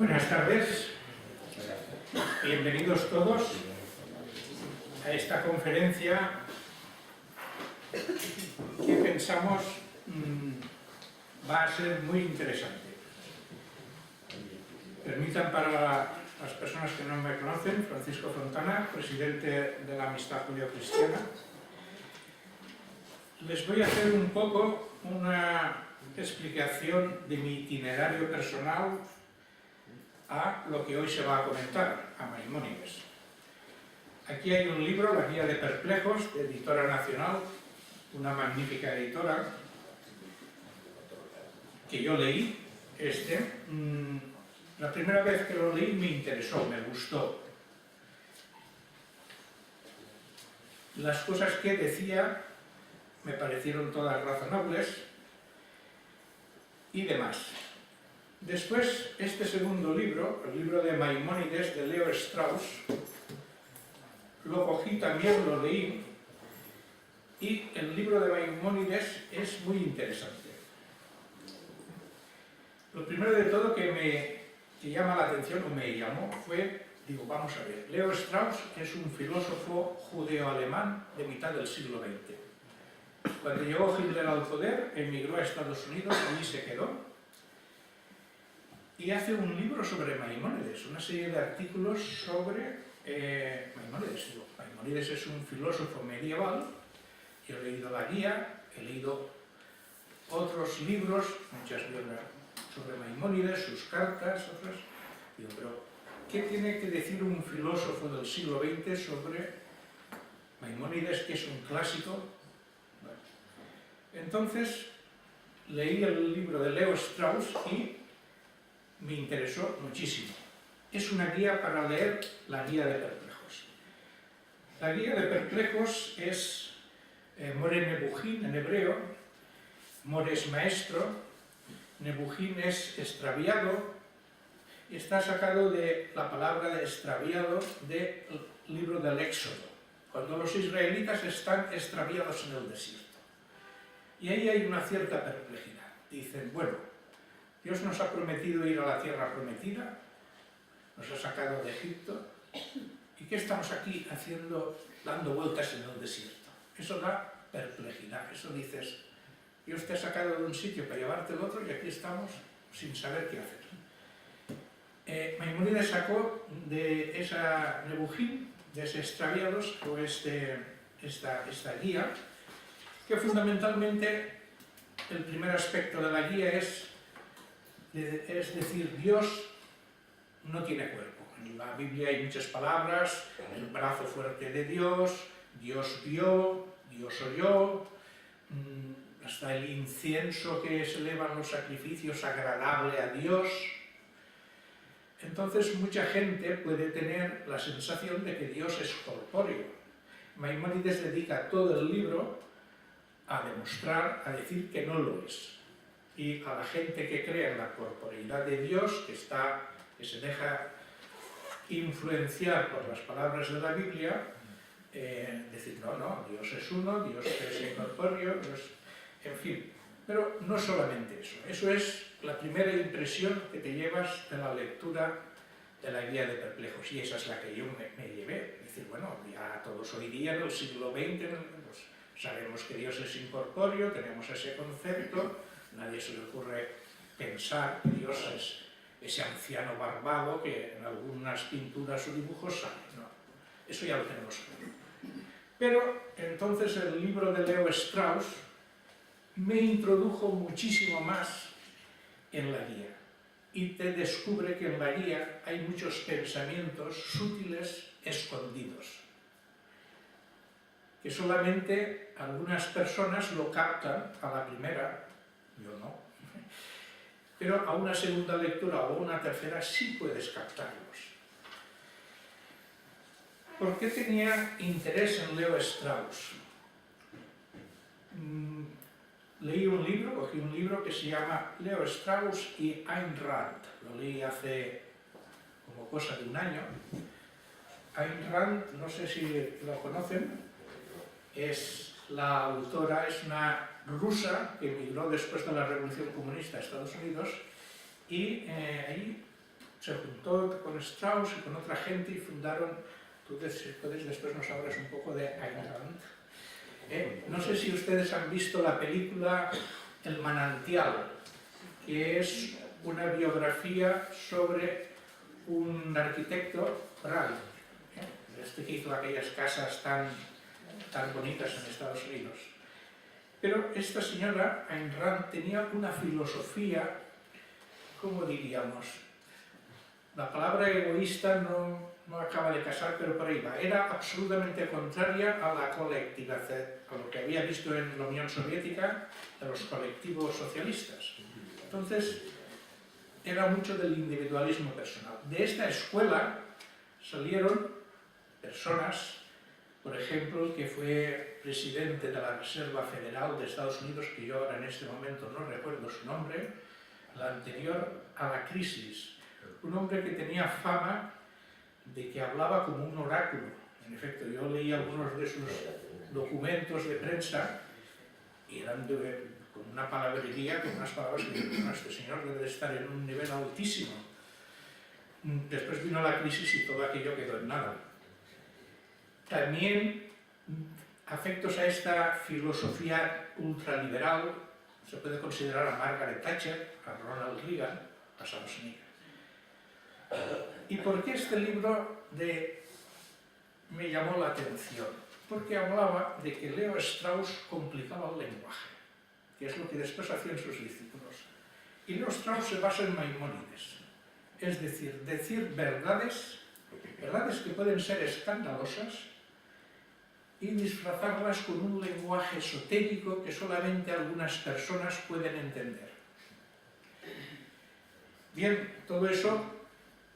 Buenas tardes, bienvenidos todos a esta conferencia que pensamos va a ser muy interesante. Permitan para las personas que no me conocen, Francisco Fontana, presidente de la Amistad Judeo-Cristiana. Les voy a hacer un poco una explicación de mi itinerario personal a lo que hoy se va a comentar, a Maimónides. Aquí hay un libro, La Guía de Perplejos, de Editora Nacional, una magnífica editora, que yo leí. La primera vez que lo leí me interesó, me gustó. Las cosas que decía me parecieron todas razonables y demás. Después, este segundo libro, el libro de Maimónides, de Leo Strauss, lo cogí también, lo leí, y el libro de Maimónides es muy interesante. Lo primero de todo que llama la atención, o me llamó, fue, digo, vamos a ver, Leo Strauss es un filósofo judeo-alemán de mitad del siglo XX. Cuando llegó Hitler al poder, emigró a Estados Unidos, allí se quedó, y hace un libro sobre Maimónides, una serie de artículos sobre Maimónides. Maimónides es un filósofo medieval. Yo he leído la guía, he leído otros libros, muchas libros sobre Maimónides, sus cartas, otras. Digo, pero ¿qué tiene que decir un filósofo del siglo XX sobre Maimónides, que es un clásico? Bueno. Entonces, leí el libro de Leo Strauss y me interesó muchísimo. Es una guía para leer la Guía de Perplejos. La Guía de Perplejos es More Nebuchim en hebreo. More es maestro, Nebuchim es extraviado, y está sacado de la palabra de extraviado del libro del Éxodo, cuando los israelitas están extraviados en el desierto. Y ahí hay una cierta perplejidad. Dicen, bueno, Dios nos ha prometido ir a la tierra prometida, nos ha sacado de Egipto, ¿y qué estamos aquí haciendo, dando vueltas en el desierto? Eso da perplejidad, eso dices, Dios te ha sacado de un sitio para llevarte al otro y aquí estamos sin saber qué hacer. Maimónides sacó de esa Nebuchim, de ese extraviados, o esta guía, que fundamentalmente el primer aspecto de la guía es decir, Dios no tiene cuerpo. En la Biblia hay muchas palabras, el brazo fuerte de Dios, Dios vio, Dios oyó, hasta el incienso que se elevan los sacrificios agradable a Dios. Entonces mucha gente puede tener la sensación de que Dios es corpóreo. Maimónides dedica todo el libro a demostrar, a decir que no lo es. Y a la gente que cree en la corporeidad de Dios, que se deja influenciar por las palabras de la Biblia, decir, no, Dios es uno, Dios es incorpóreo, en fin. Pero no solamente eso, eso es la primera impresión que te llevas de la lectura de la Guía de Perplejos, y esa es la que yo me llevé. Decir, bueno, ya todos hoy día, en el siglo XX, pues, sabemos que Dios es incorpóreo, tenemos ese concepto. Nadie se le ocurre pensar que Dios es ese anciano barbado que en algunas pinturas o dibujos sale. No, eso ya lo tenemos claro. Pero entonces el libro de Leo Strauss me introdujo muchísimo más en la guía. Y te descubre que en la guía hay muchos pensamientos sutiles escondidos, que solamente algunas personas lo captan a la primera. Yo no. Pero a una segunda lectura o una tercera sí puedes captarlos. ¿Por qué tenía interés en Leo Strauss? Leí un libro, cogí un libro que se llama Leo Strauss y Ayn Rand. Lo leí hace como cosa de un año. Ayn Rand, no sé si lo conocen, es la autora, es una rusa que emigró después de la Revolución Comunista a Estados Unidos y ahí se juntó con Strauss y con otra gente y fundaron, tú puedes después nos hablas un poco de Ayn Rand. No sé si ustedes han visto la película El manantial, que es una biografía sobre un arquitecto, Raleigh, este que hizo aquellas casas tan bonitas en Estados Unidos. Pero esta señora, Ayn Rand, tenía una filosofía, ¿cómo diríamos? La palabra egoísta no acaba de casar, pero por ahí va. Era absolutamente contraria a la colectividad, a lo que había visto en la Unión Soviética, de los colectivos socialistas. Entonces, era mucho del individualismo personal. De esta escuela salieron personas, por ejemplo, el que fue presidente de la Reserva Federal de Estados Unidos, que yo ahora en este momento no recuerdo su nombre, la anterior a la crisis. Un hombre que tenía fama de que hablaba como un oráculo. En efecto, yo leí algunos de sus documentos de prensa y eran con una palabrería, con unas palabras que bueno, este señor debe de estar en un nivel altísimo. Después vino la crisis y todo aquello quedó en nada. También, afectos a esta filosofía ultraliberal, se puede considerar a Margaret Thatcher, a Ronald Reagan, a Schwarzenegger. ¿Y por qué este libro me llamó la atención? Porque hablaba de que Leo Strauss complicaba el lenguaje, que es lo que después hacían sus discípulos. Y Leo Strauss se basa en Maimónides, es decir verdades que pueden ser escandalosas y disfrazarlas con un lenguaje esotérico que solamente algunas personas pueden entender. Bien, todo eso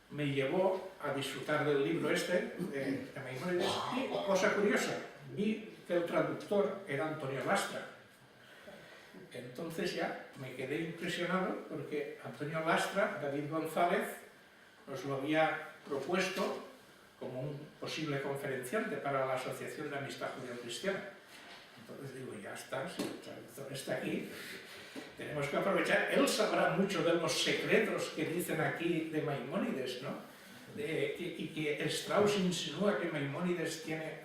me llevó a disfrutar del libro este, de Maimónides, y, cosa curiosa, vi que el traductor era Antonio Lastra. Entonces ya me quedé impresionado porque Antonio Lastra, David González, nos lo había propuesto como un posible conferenciante para la Asociación de Amistad Judeo-Cristiana. Entonces digo, ya está, si el traductor está aquí, tenemos que aprovechar. Él sabrá mucho de los secretos que dicen aquí de Maimónides, ¿no? Y que Strauss insinúa que Maimónides tiene...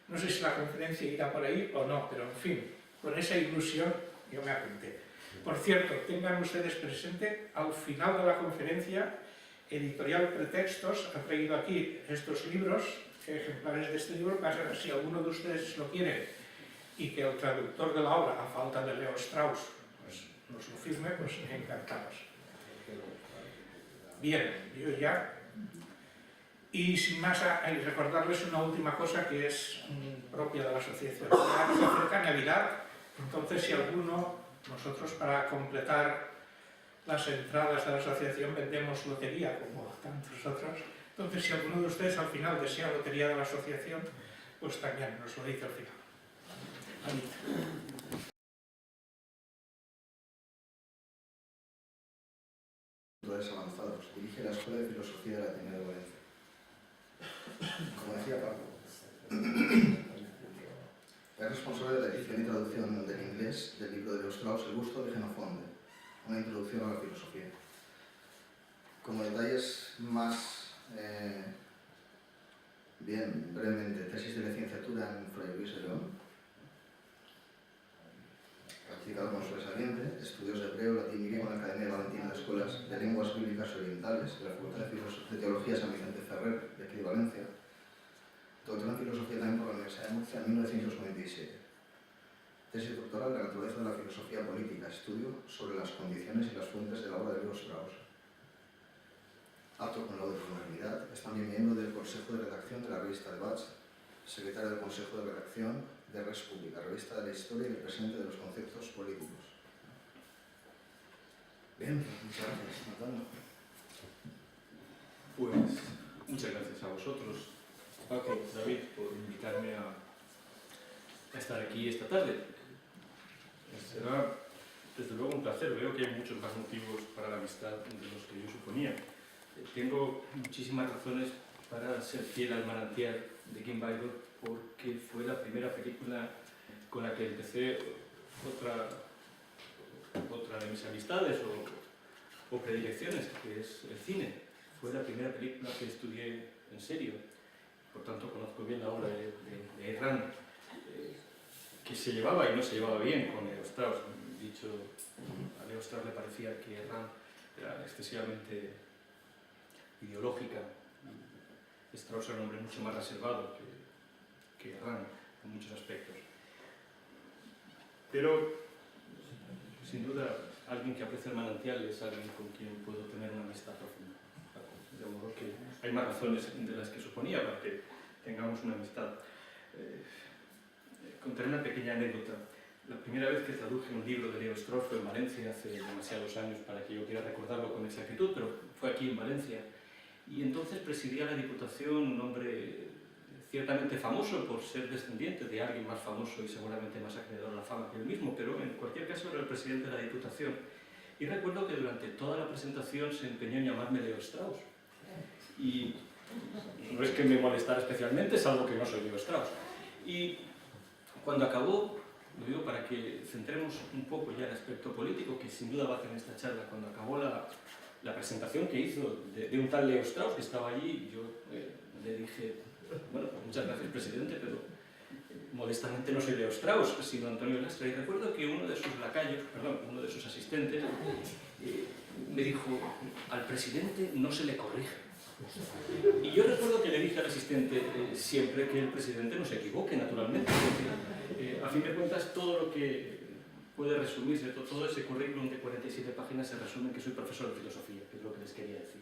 No sé si la conferencia irá por ahí o no, pero en fin, con esa ilusión yo me apunté. Por cierto, tengan ustedes presente, al final de la conferencia, Editorial Pretextos ha traído aquí estos libros, ejemplares de este libro, para si alguno de ustedes lo quiere y que el traductor de la obra, a falta de Leo Strauss, pues nos lo firme, pues encantados. Bien, yo ya... Y sin más, recordarles una última cosa que es propia de la asociación. Ya se acerca Navidad, entonces si alguno, nosotros para completar las entradas de la asociación vendemos lotería, como tantos otros. Entonces si alguno de ustedes al final desea lotería de la asociación, pues también nos lo dice al final. Avanzados, dirige la Escuela de Filosofía de la Ateneo de Valencia. Como decía Paco, es responsable de la edición y traducción del inglés del libro de Leo Strauss, El gusto de Genofonte, una introducción a la filosofía. Como detalles más, brevemente, tesis de licenciatura en Fray Luis de León, practicado con sobresaliente, estudios de hebreo, latín y griego en la Academia Valentina de Escuelas de Lenguas Bíblicas Orientales de la Facultad de Teología San Vicente Ferrer, de aquí de Valencia, doctorado en Filosofía también por la Universidad de Murcia en 1997. Tesis doctoral de la naturaleza de la filosofía política, estudio sobre las condiciones y las fuentes de la obra de Leo Strauss. Apto con la autonomía, es también miembro del Consejo de Redacción de la revista Debats, secretario del Consejo de Redacción de Res Publica, revista de la historia y el presente de los conceptos políticos. Bien, muchas gracias, Natalia. Pues muchas gracias a vosotros, Paco, David, por invitarme a estar aquí esta tarde. Será, desde luego, un placer. Veo que hay muchos más motivos para la amistad de los que yo suponía. Tengo muchísimas razones para ser fiel al manantial de Kim Bible, porque fue la primera película con la que empecé otra de mis amistades o predilecciones, que es el cine. Fue la primera película que estudié en serio, por tanto conozco bien la obra de Herrán, que se llevaba y no se llevaba bien con Leo Strauss. Dicho, a Leo Strauss le parecía que Herrán era excesivamente ideológica. Strauss era un hombre mucho más reservado que Herrán en muchos aspectos. Pero, sin duda, alguien que aprecia el manantial es alguien con quien puedo tener una amistad profunda. De modo que hay más razones de las que suponía para que tengamos una amistad. Contaré una pequeña anécdota. La primera vez que traduje un libro de Leo Strauss fue en Valencia, hace demasiados años para que yo quiera recordarlo con exactitud, pero fue aquí en Valencia. Y entonces presidía la Diputación un hombre ciertamente famoso por ser descendiente de alguien más famoso y seguramente más acreedor a la fama que él mismo, pero en cualquier caso era el presidente de la Diputación. Y recuerdo que durante toda la presentación se empeñó en llamarme Leo Strauss. Y no es que me molestara especialmente, salvo que no soy Leo Strauss. Y cuando acabó, lo digo para que centremos un poco ya el aspecto político, que sin duda va a tener esta charla, cuando acabó la presentación que hizo de un tal Leo Strauss que estaba allí, yo le dije, bueno, pues muchas gracias presidente, pero modestamente no soy Leo Strauss, sino Antonio Lastra. Y recuerdo que uno de sus lacayos, perdón, uno de sus asistentes, me dijo, al presidente no se le corrige. Y yo recuerdo que le dije al asistente siempre que el presidente no se equivoque, naturalmente. A fin de cuentas, todo lo que puede resumirse, todo ese currículum de 47 páginas se resume en que soy profesor de filosofía, que es lo que les quería decir.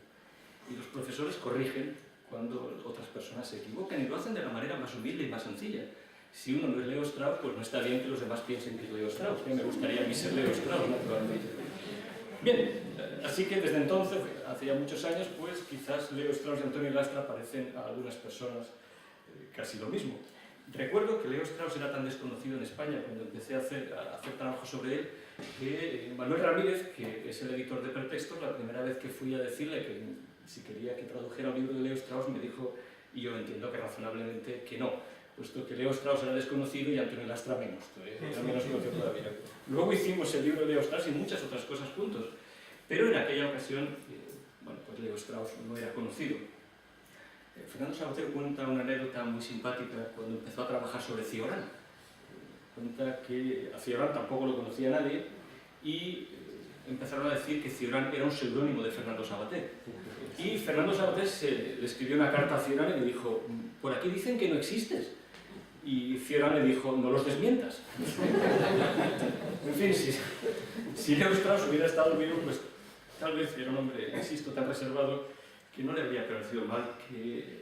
Y los profesores corrigen cuando otras personas se equivocan y lo hacen de la manera más humilde y más sencilla. Si uno no es Leo Strauss, pues no está bien que los demás piensen que es Leo Strauss, que me gustaría a mí ser Leo Strauss, naturalmente. Bien, así que desde entonces, hace ya muchos años, pues quizás Leo Strauss y Antonio Lastra parecen a algunas personas casi lo mismo. Recuerdo que Leo Strauss era tan desconocido en España cuando empecé a hacer trabajo sobre él, que Manuel Ramírez, que es el editor de Pretextos, la primera vez que fui a decirle que si quería que tradujera un libro de Leo Strauss, me dijo, y yo entiendo que razonablemente que no, puesto que Leo Strauss era desconocido y Antonio Lastra menos, era menos conocido todavía. Luego hicimos el libro de Leo Strauss y muchas otras cosas juntos, pero en aquella ocasión, bueno, pues Leo Strauss no era conocido. Fernando Sabater cuenta una anécdota muy simpática cuando empezó a trabajar sobre Cioran. Cuenta que a Cioran tampoco lo conocía nadie y empezaron a decir que Cioran era un seudónimo de Fernando Sabater. Y Fernando Sabater le escribió una carta a Cioran y le dijo, por aquí dicen que no existes. Y Cioran le dijo, no los desmientas. En fin, si Leo Strauss hubiera estado vivo, pues tal vez era un hombre, insisto, tan reservado que no le habría parecido mal que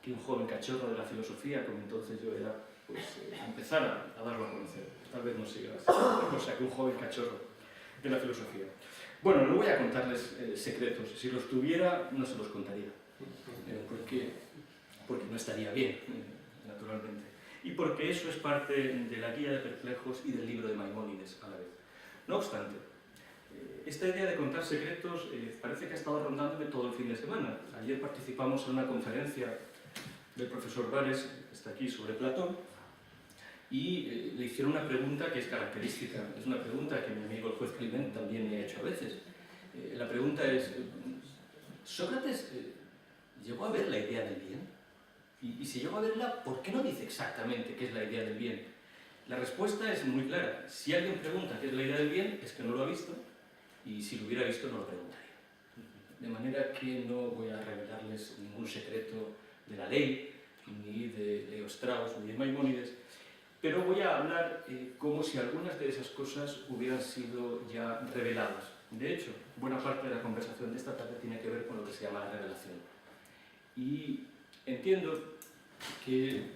un joven cachorro de la filosofía, como entonces yo era, pues empezara a darlo a conocer. Tal vez no siga otra cosa que un joven cachorro de la filosofía. Bueno, no voy a contarles secretos. Si los tuviera, no se los contaría. Porque no estaría bien, naturalmente. Y porque eso es parte de la guía de perplejos y del libro de Maimónides a la vez. No obstante, esta idea de contar secretos parece que ha estado rondándome todo el fin de semana. Ayer participamos en una conferencia del profesor Vares, que está aquí, sobre Platón, y le hicieron una pregunta que es característica. Es una pregunta que mi amigo el juez Climent también me ha hecho a veces. La pregunta es, ¿Sócrates llegó a ver la idea del bien? Y si llegó a verla, ¿por qué no dice exactamente qué es la idea del bien? La respuesta es muy clara. Si alguien pregunta qué es la idea del bien, es que no lo ha visto, y si lo hubiera visto no lo preguntaría. De manera que no voy a revelarles ningún secreto de la ley, ni de Leo Strauss, ni de Maimónides, pero voy a hablar como si algunas de esas cosas hubieran sido ya reveladas. De hecho, buena parte de la conversación de esta tarde tiene que ver con lo que se llama la revelación. Y entiendo que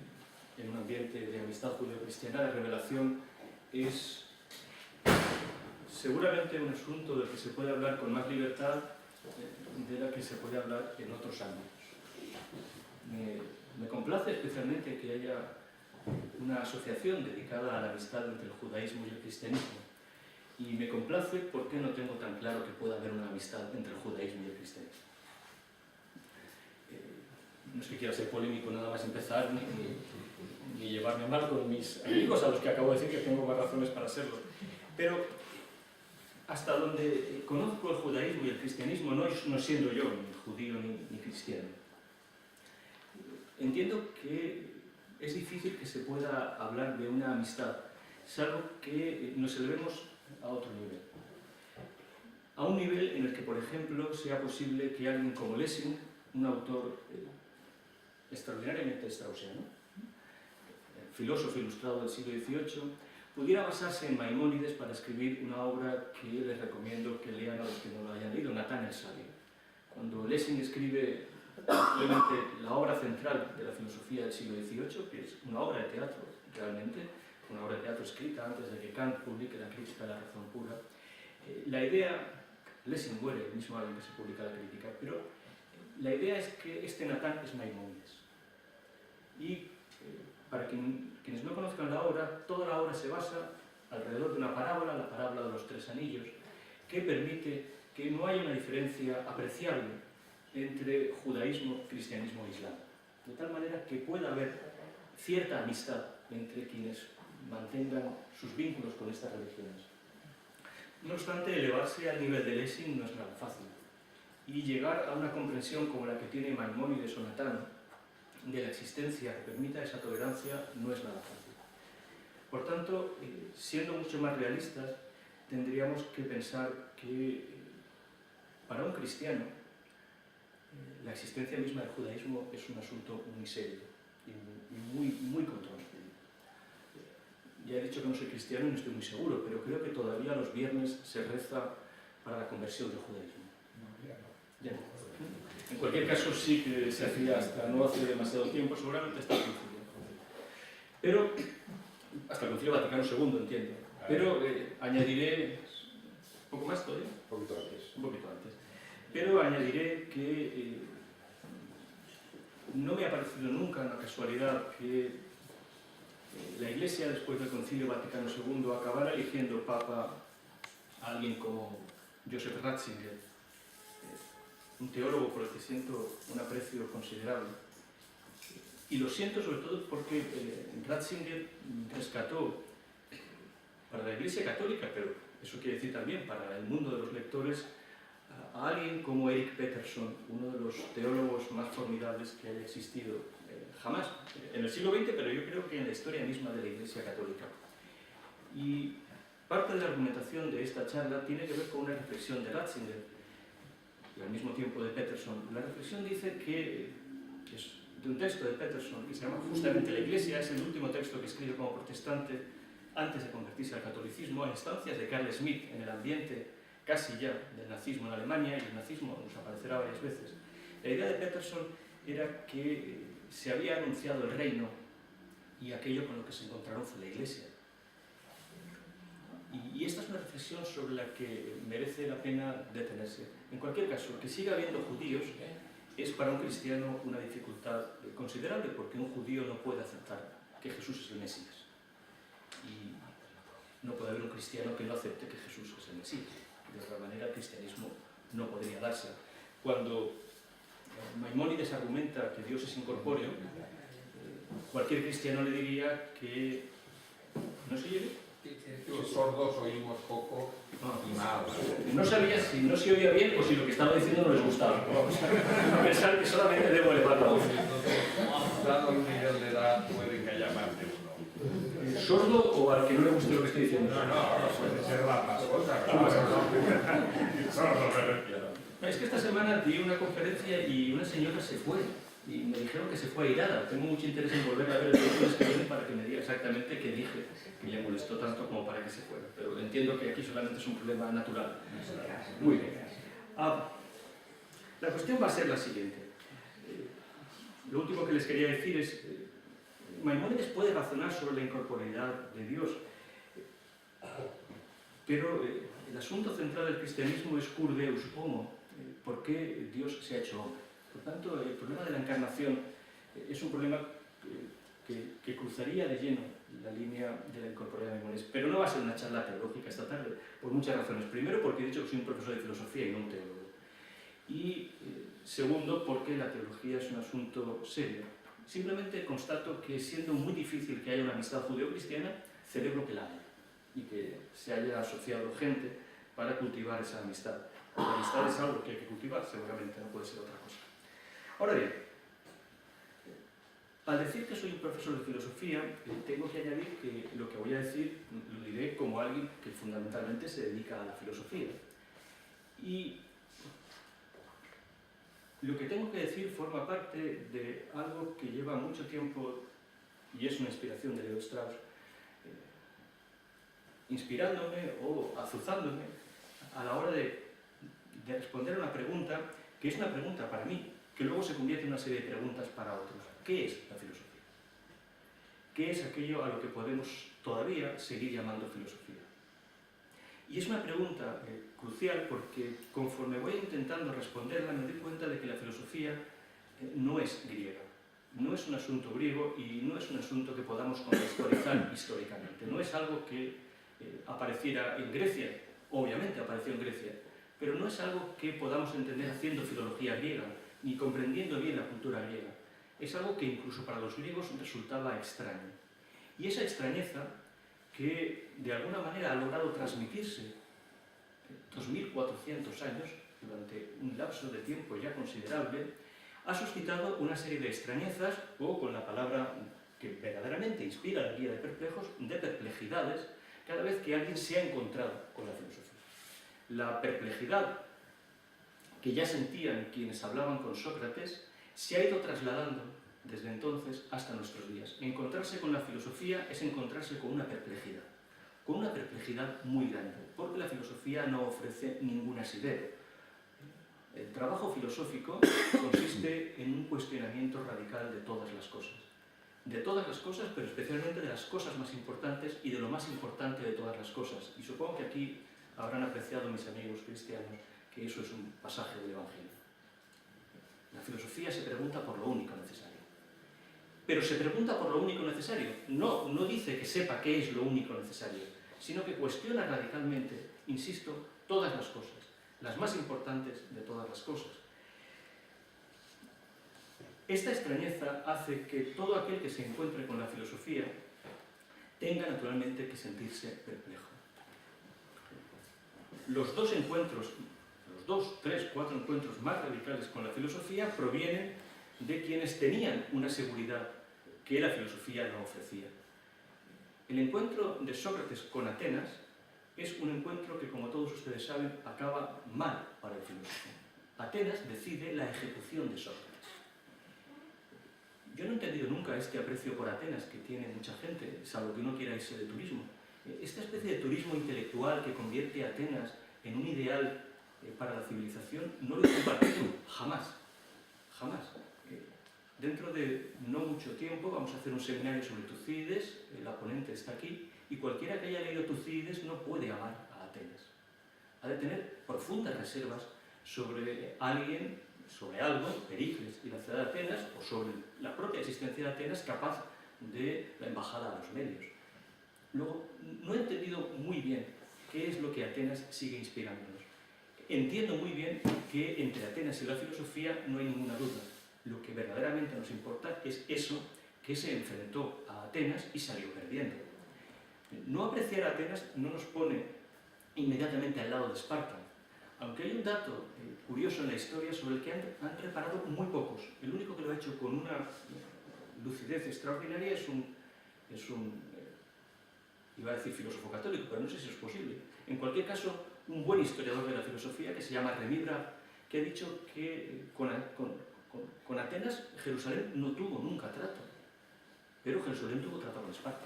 en un ambiente de amistad judeo-cristiana la revelación es seguramente un asunto del que se puede hablar con más libertad de la que se puede hablar en otros ámbitos. Me complace especialmente que haya una asociación dedicada a la amistad entre el judaísmo y el cristianismo. Y me complace porque no tengo tan claro que pueda haber una amistad entre el judaísmo y el cristianismo. No es que quiera ser polémico nada más empezar, ni llevarme mal con mis amigos, a los que acabo de decir que tengo más razones para serlo. Pero hasta donde conozco el judaísmo y el cristianismo, no siendo yo ni judío ni cristiano, entiendo que es difícil que se pueda hablar de una amistad, salvo que nos elevemos a otro nivel. A un nivel en el que, por ejemplo, sea posible que alguien como Lessing, un autor extraordinariamente straussiano, filósofo ilustrado del siglo XVIII, pudiera basarse en Maimónides para escribir una obra que les recomiendo que lean a los que no lo hayan leído, Natán el Sabio. Cuando Lessing escribe probablemente la obra central de la filosofía del siglo XVIII, que es una obra de teatro, realmente, una obra de teatro escrita antes de que Kant publique la Crítica de la Razón Pura, la idea, Lessing muere el mismo año que se publica la Crítica, pero la idea es que este Natán es Maimónides. Y para quienes no conozcan la obra, toda la obra se basa alrededor de una parábola, la parábola de los tres anillos, que permite que no haya una diferencia apreciable entre judaísmo, cristianismo e islam. De tal manera que pueda haber cierta amistad entre quienes mantengan sus vínculos con estas religiones. No obstante, elevarse al nivel de Lessing no es nada fácil. Y llegar a una comprensión como la que tiene Maimónides o Natán de la existencia que permita esa tolerancia no es nada fácil. Por tanto, siendo mucho más realistas, tendríamos que pensar que para un cristiano la existencia misma del judaísmo es un asunto muy serio y muy controvertido. Ya he dicho que no soy cristiano y no estoy muy seguro, pero creo que todavía los viernes se reza para la conversión del judaísmo. Ya no. En cualquier caso, sí que se hacía hasta no hace demasiado tiempo, seguramente hasta el concilio. Pero, hasta el concilio Vaticano II, entiendo. Pero añadiré, ¿un poco más todavía? Un poquito antes. Un poquito antes. Pero añadiré que no me ha parecido nunca una casualidad que la Iglesia, después del Concilio Vaticano II, acabara eligiendo Papa a alguien como Joseph Ratzinger, un teólogo por el que siento un aprecio considerable. Y lo siento sobre todo porque Ratzinger rescató para la Iglesia Católica, pero eso quiere decir también para el mundo de los lectores, a alguien como Erik Peterson, uno de los teólogos más formidables que haya existido jamás en el siglo XX, pero yo creo que en la historia misma de la Iglesia Católica. Y parte de la argumentación de esta charla tiene que ver con una reflexión de Ratzinger y al mismo tiempo de Peterson. La reflexión dice que es de un texto de Peterson que se llama justamente La Iglesia, es el último texto que escribe como protestante antes de convertirse al catolicismo, a instancias de Carl Schmitt, en el ambiente casi ya del nazismo en Alemania, y el nazismo nos aparecerá varias veces. La idea de Peterson era que se había anunciado el reino y aquello con lo que se encontraron fue la Iglesia. Y esta es una reflexión sobre la que merece la pena detenerse. En cualquier caso, que siga habiendo judíos es para un cristiano una dificultad considerable, porque un judío no puede aceptar que Jesús es el Mesías. Y no puede haber un cristiano que no acepte que Jesús es el Mesías. De otra manera, el cristianismo no podría darse. Cuando Maimónides argumenta que Dios es incorpóreo, cualquier cristiano le diría que no se oye. Los sordos oímos poco y mal. No sabía si no se oía bien o si lo que estaba diciendo no les gustaba. A pensar que solamente debo elevar la voz. Dado el nivel de edad, puede que haya más de uno. ¿Sordo o al que no le guste lo que estoy diciendo? No, puede ser las cosas. Sordo me refiero. Es que esta semana di una conferencia y una señora se fue. Y me dijeron que se fue airada. Tengo mucho interés en volver a ver el viernes que viene para que me diga exactamente qué dije, que le molestó tanto como para que se fuera. Pero entiendo que aquí solamente es un problema natural. Muy bien. La cuestión va a ser la siguiente. Lo último que les quería decir es, Maimónides puede razonar sobre la incorporeidad de Dios, pero el asunto central del cristianismo es cur deus homo, ¿por qué Dios se ha hecho hombre? Por tanto, el problema de la encarnación es un problema que cruzaría de lleno la línea de la incorporeidad de Maimónides. Pero no va a ser una charla teológica esta tarde, por muchas razones. Primero, porque he dicho que soy un profesor de filosofía y no un teólogo. Y segundo, porque la teología es un asunto serio. Simplemente constato que, siendo muy difícil que haya una amistad judeo-cristiana, celebro que la haya y que se haya asociado gente para cultivar esa amistad. La amistad es algo que hay que cultivar, seguramente, no puede ser otra cosa. Ahora bien, al decir que soy un profesor de filosofía, tengo que añadir que lo que voy a decir lo diré como alguien que fundamentalmente se dedica a la filosofía. Y lo que tengo que decir forma parte de algo que lleva mucho tiempo y es una inspiración de Leo Strauss, inspirándome o azuzándome a la hora de responder a una pregunta que es una pregunta para mí, que luego se convierte en una serie de preguntas para otros. ¿Qué es la filosofía? ¿Qué es aquello a lo que podemos todavía seguir llamando filosofía? Y es una pregunta crucial porque conforme voy intentando responderla me doy cuenta de que la filosofía no es griega, no es un asunto griego y no es un asunto que podamos contextualizar históricamente. No es algo que apareciera en Grecia, obviamente apareció en Grecia, pero no es algo que podamos entender haciendo filología griega, ni comprendiendo bien la cultura griega. Es algo que incluso para los griegos resultaba extraño. Y esa extrañeza, que de alguna manera ha logrado transmitirse 2400 años, durante un lapso de tiempo ya considerable, ha suscitado una serie de extrañezas, o con la palabra que verdaderamente inspira la guía de perplejos, de perplejidades, cada vez que alguien se ha encontrado con la filosofía. La perplejidad que ya sentían quienes hablaban con Sócrates se ha ido trasladando desde entonces hasta nuestros días. Encontrarse con la filosofía es encontrarse con una perplejidad muy grande, porque la filosofía no ofrece ningún asidero. El trabajo filosófico consiste en un cuestionamiento radical de todas las cosas, pero especialmente de las cosas más importantes y de lo más importante de todas las cosas. Y supongo que aquí habrán apreciado mis amigos cristianos que eso es un pasaje del Evangelio. La filosofía se pregunta por lo único necesario. Pero se pregunta por lo único necesario. No dice que sepa qué es lo único necesario, sino que cuestiona radicalmente, insisto, todas las cosas, las más importantes de todas las cosas. Esta extrañeza hace que todo aquel que se encuentre con la filosofía tenga naturalmente que sentirse perplejo. Los 2, 3, 4 encuentros más radicales con la filosofía provienen de quienes tenían una seguridad que la filosofía no ofrecía. El encuentro de Sócrates con Atenas es un encuentro que, como todos ustedes saben, acaba mal para el filósofo. Atenas decide la ejecución de Sócrates. Yo no he entendido nunca este aprecio por Atenas que tiene mucha gente, salvo que uno quiera irse de turismo. Esta especie de turismo intelectual que convierte a Atenas en un ideal para la civilización, no lo he compartido jamás. Dentro de no mucho tiempo vamos a hacer un seminario sobre Tucídides, la ponente está aquí, y cualquiera que haya leído Tucídides no puede amar a Atenas. Ha de tener profundas reservas sobre alguien, sobre algo, Pericles y la ciudad de Atenas, o sobre la propia existencia de Atenas, capaz de la embajada a los medios. Luego, no he entendido muy bien qué es lo que Atenas sigue inspirándonos. Entiendo muy bien que entre Atenas y la filosofía no hay ninguna duda. Lo que verdaderamente nos importa es eso que se enfrentó a Atenas y salió perdiendo. No apreciar a Atenas no nos pone inmediatamente al lado de Esparta, aunque hay un dato curioso en la historia sobre el que han reparado muy pocos. El único que lo ha hecho con una lucidez extraordinaria es un iba a decir filósofo católico, pero no sé si es posible. En cualquier caso, un buen historiador de la filosofía que se llama Remy Brad, que ha dicho que con Atenas Jerusalén no tuvo nunca trato, pero Jerusalén tuvo trato con Esparta.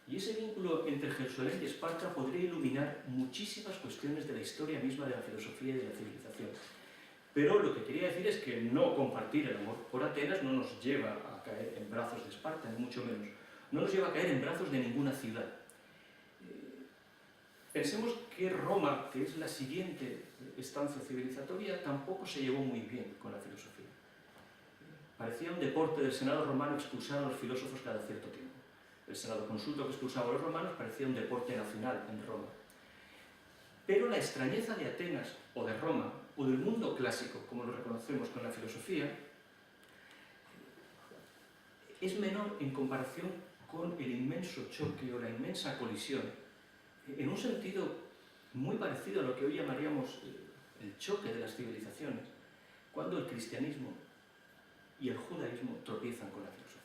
Y ese vínculo entre Jerusalén y Esparta podría iluminar muchísimas cuestiones de la historia misma de la filosofía y de la civilización. Pero lo que quería decir es que no compartir el amor por Atenas no nos lleva a caer en brazos de Esparta, ni mucho menos. No nos lleva a caer en brazos de ninguna ciudad. Pensemos que Roma, que es la siguiente estancia civilizatoria, tampoco se llevó muy bien con la filosofía. Parecía un deporte del Senado romano expulsar a los filósofos cada cierto tiempo. El Senado consulto que expulsaba a los romanos parecía un deporte nacional en Roma. Pero la extrañeza de Atenas o de Roma, o del mundo clásico, como lo reconocemos con la filosofía, es menor en comparación con el inmenso choque o la inmensa colisión, en un sentido muy parecido a lo que hoy llamaríamos el choque de las civilizaciones, cuando el cristianismo y el judaísmo tropiezan con la filosofía.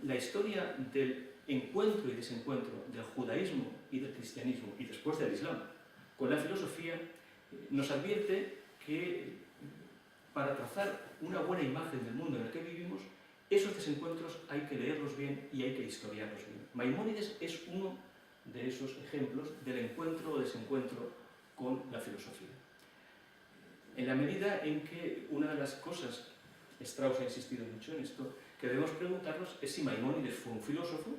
La historia del encuentro y desencuentro del judaísmo y del cristianismo, y después del islam, con la filosofía, nos advierte que para trazar una buena imagen del mundo en el que vivimos, esos desencuentros hay que leerlos bien y hay que historiarlos bien. Maimónides es uno de esos ejemplos del encuentro o desencuentro con la filosofía. En la medida en que una de las cosas, Strauss ha insistido mucho en esto, que debemos preguntarnos es si Maimónides fue un filósofo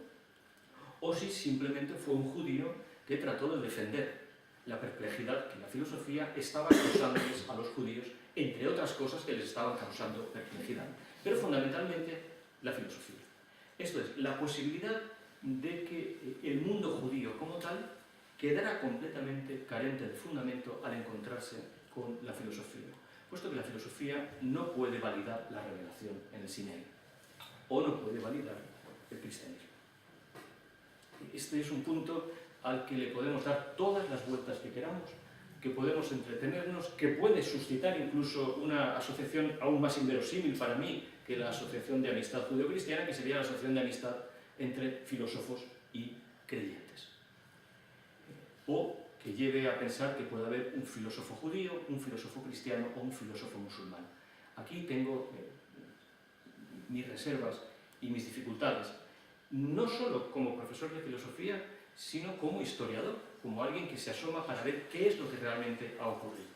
o si simplemente fue un judío que trató de defender la perplejidad que la filosofía estaba causándoles a los judíos, entre otras cosas que les estaban causando perplejidad, pero fundamentalmente la filosofía. Esto es, la posibilidad de que el mundo judío como tal quedara completamente carente de fundamento al encontrarse con la filosofía, puesto que la filosofía no puede validar la revelación en el Sinaí, o no puede validar el cristianismo. Este es un punto al que le podemos dar todas las vueltas que queramos, que podemos entretenernos, que puede suscitar incluso una asociación aún más inverosímil para mí que la asociación de amistad judeocristiana, que sería la asociación de amistad entre filósofos y creyentes. O que lleve a pensar que puede haber un filósofo judío, un filósofo cristiano o un filósofo musulmán. Aquí tengo mis reservas y mis dificultades, no solo como profesor de filosofía, sino como historiador, como alguien que se asoma para ver qué es lo que realmente ha ocurrido.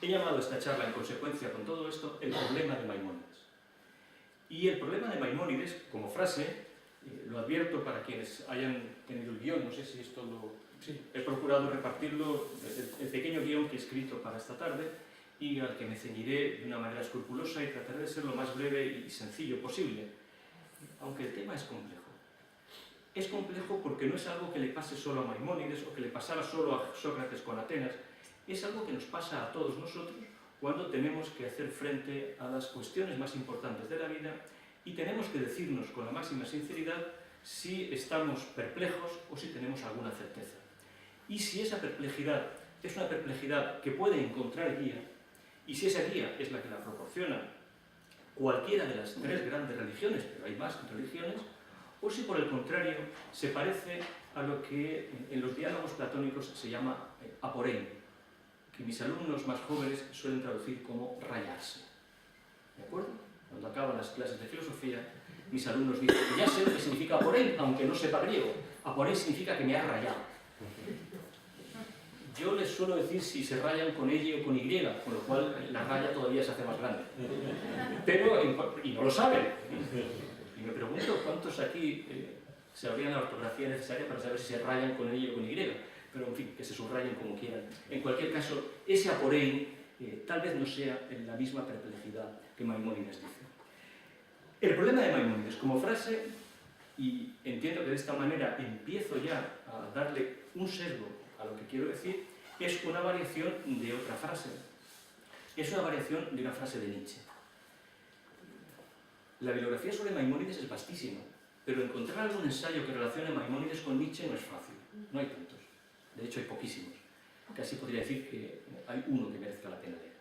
He llamado esta charla, en consecuencia con todo esto, el problema de Maimónides. Y el problema de Maimónides, como frase, lo advierto para quienes hayan tenido el guión, no sé si esto lo... Sí, he procurado repartirlo, el pequeño guión que he escrito para esta tarde, y al que me ceñiré de una manera escrupulosa y trataré de ser lo más breve y sencillo posible, aunque el tema es complejo. Es complejo porque no es algo que le pase solo a Maimónides o que le pasara solo a Sócrates con Atenas, es algo que nos pasa a todos nosotros cuando tenemos que hacer frente a las cuestiones más importantes de la vida y tenemos que decirnos con la máxima sinceridad si estamos perplejos o si tenemos alguna certeza. Y si esa perplejidad es una perplejidad que puede encontrar guía, y si esa guía es la que la proporciona cualquiera de las tres grandes religiones, pero hay más religiones, o si por el contrario se parece a lo que en los diálogos platónicos se llama aporein, que mis alumnos más jóvenes suelen traducir como rayarse. ¿De acuerdo? Cuando acaban las clases de filosofía, mis alumnos dicen, ya sé lo que significa aporein, aunque no sepa griego. Aporein significa que me ha rayado. Yo les suelo decir si se rayan con Y o con Y, con lo cual la raya todavía se hace más grande. Pero, y no lo saben. Y me pregunto cuántos aquí sabrían la ortografía necesaria para saber si se rayan con Y o con Y. Pero, en fin, que se subrayen como quieran. En cualquier caso, ese aporein tal vez no sea en la misma perplejidad que Maimónides dice. El problema de Maimónides, como frase, y entiendo que de esta manera empiezo ya a darle un sesgo a lo que quiero decir, es una variación de otra frase. Es una variación de una frase de Nietzsche. La bibliografía sobre Maimónides es vastísima, pero encontrar algún ensayo que relacione Maimónides con Nietzsche no es fácil. No hay tantos. De hecho, hay poquísimos. Casi podría decir que hay uno que merezca la pena leer.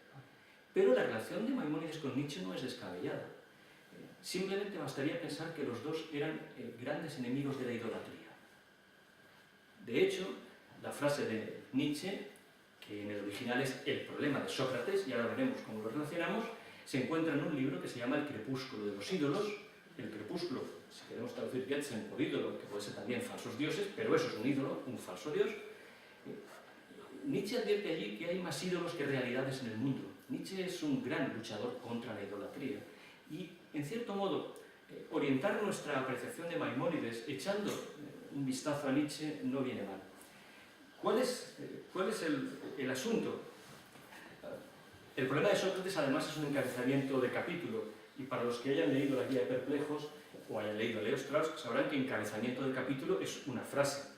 Pero la relación de Maimónides con Nietzsche no es descabellada. Simplemente bastaría pensar que los dos eran grandes enemigos de la idolatría. De hecho, la frase de Nietzsche, que en el original es el problema de Sócrates, y ahora veremos cómo lo relacionamos, se encuentra en un libro que se llama El crepúsculo de los ídolos. El crepúsculo, si queremos traducir Götzen por ídolo, que puede ser también falsos dioses, pero eso es un ídolo, un falso dios. Nietzsche advierte allí que hay más ídolos que realidades en el mundo. Nietzsche es un gran luchador contra la idolatría. Y, en cierto modo, orientar nuestra apreciación de Maimónides echando un vistazo a Nietzsche no viene mal. ¿Cuál es el asunto? El problema de Sócrates, además, es un encabezamiento de capítulo, y para los que hayan leído la Guía de Perplejos, o hayan leído Leo Strauss, sabrán que encabezamiento de capítulo es una frase,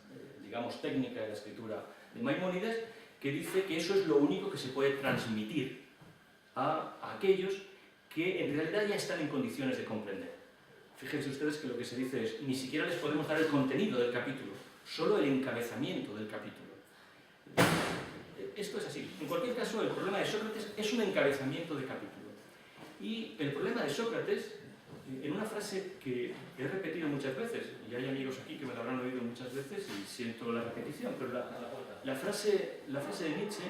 digamos, técnica de la escritura de Maimónides, que dice que eso es lo único que se puede transmitir a aquellos que en realidad ya están en condiciones de comprender. Fíjense ustedes que lo que se dice es, ni siquiera les podemos dar el contenido del capítulo, solo el encabezamiento del capítulo. Esto es así. En cualquier caso, el problema de Sócrates es un encabezamiento de capítulo. Y el problema de Sócrates, en una frase que he repetido muchas veces, y hay amigos aquí que me la habrán oído muchas veces y siento la repetición, pero la frase de Nietzsche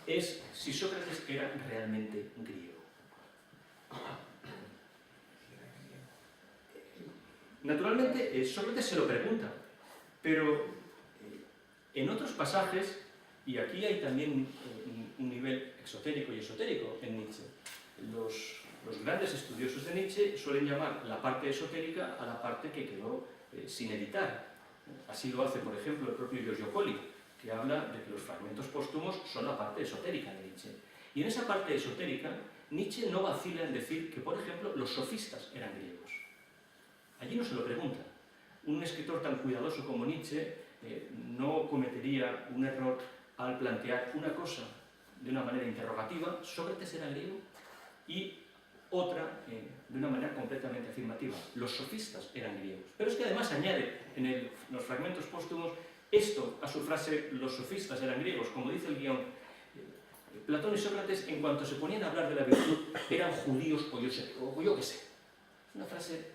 es si Sócrates era realmente griego. Naturalmente, Sócrates se lo pregunta, pero en otros pasajes, y aquí hay también un nivel exotérico y esotérico en Nietzsche, los grandes estudiosos de Nietzsche suelen llamar la parte esotérica a la parte que quedó sin editar. Así lo hace, por ejemplo, el propio Giorgio Colli, que habla de que los fragmentos póstumos son la parte esotérica de Nietzsche. Y en esa parte esotérica, Nietzsche no vacila en decir que, por ejemplo, los sofistas eran griegos. Allí no se lo pregunta. Un escritor tan cuidadoso como Nietzsche no cometería un error al plantear una cosa de una manera interrogativa, Sócrates era griego, y otra de una manera completamente afirmativa, los sofistas eran griegos. Pero es que además añade en los fragmentos póstumos esto a su frase, los sofistas eran griegos, como dice el guión. Platón y Sócrates, en cuanto se ponían a hablar de la virtud, eran judíos o yo qué sé. Es una frase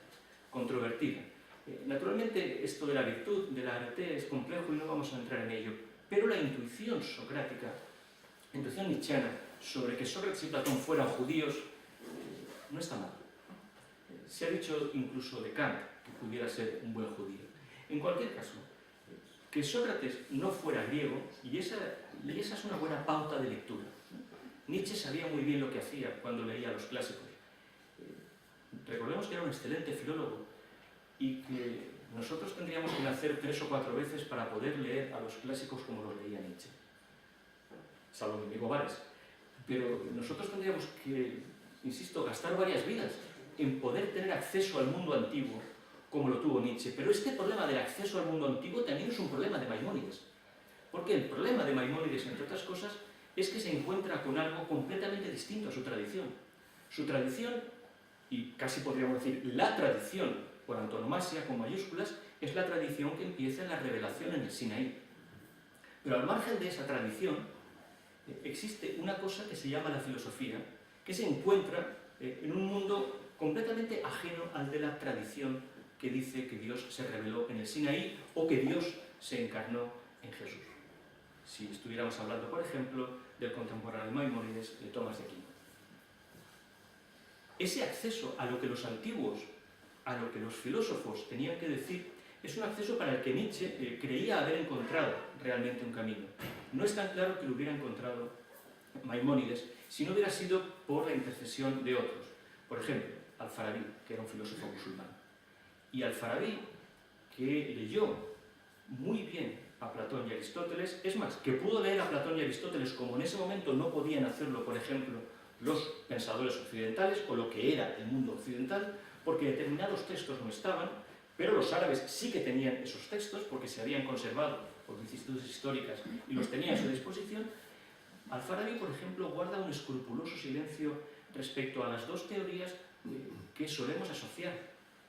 controvertida. Naturalmente, esto de la virtud, de la arete, es complejo y no vamos a entrar en ello. Pero la intuición socrática, la intuición nietzscheana, sobre que Sócrates y Platón fueran judíos, no está mal. Se ha dicho incluso de Kant que pudiera ser un buen judío. En cualquier caso, que Sócrates no fuera griego, y esa es una buena pauta de lectura. Nietzsche sabía muy bien lo que hacía cuando leía a los clásicos. Recordemos que era un excelente filólogo y que nosotros tendríamos que nacer 3 o 4 veces para poder leer a los clásicos como los leía Nietzsche. Salvo mi amigo Vares. Pero nosotros tendríamos que, insisto, gastar varias vidas en poder tener acceso al mundo antiguo como lo tuvo Nietzsche. Pero este problema del acceso al mundo antiguo también es un problema de Maimónides. Porque el problema de Maimónides, entre otras cosas, es que se encuentra con algo completamente distinto a su tradición. Su tradición, y casi podríamos decir la tradición, por antonomasia, con mayúsculas, es la tradición que empieza en la revelación en el Sinaí. Pero al margen de esa tradición, existe una cosa que se llama la filosofía, que se encuentra en un mundo completamente ajeno al de la tradición que dice que Dios se reveló en el Sinaí o que Dios se encarnó en Jesús. Si estuviéramos hablando, por ejemplo, del contemporáneo de Maimónides, de Tomás de Aquino. Ese acceso a lo que los antiguos, a lo que los filósofos tenían que decir, es un acceso para el que Nietzsche creía haber encontrado realmente un camino. No es tan claro que lo hubiera encontrado Maimónides si no hubiera sido por la intercesión de otros. Por ejemplo, Al-Farabi, que era un filósofo musulmán. Y Al-Farabi, que leyó muy bien a Platón y Aristóteles, es más, que pudo leer a Platón y Aristóteles como en ese momento no podían hacerlo, por ejemplo, los pensadores occidentales o lo que era el mundo occidental, porque determinados textos no estaban, pero los árabes sí que tenían esos textos porque se habían conservado por vicisitudes históricas y los tenía a su disposición. Al-Farabi, por ejemplo, guarda un escrupuloso silencio respecto a las dos teorías que solemos asociar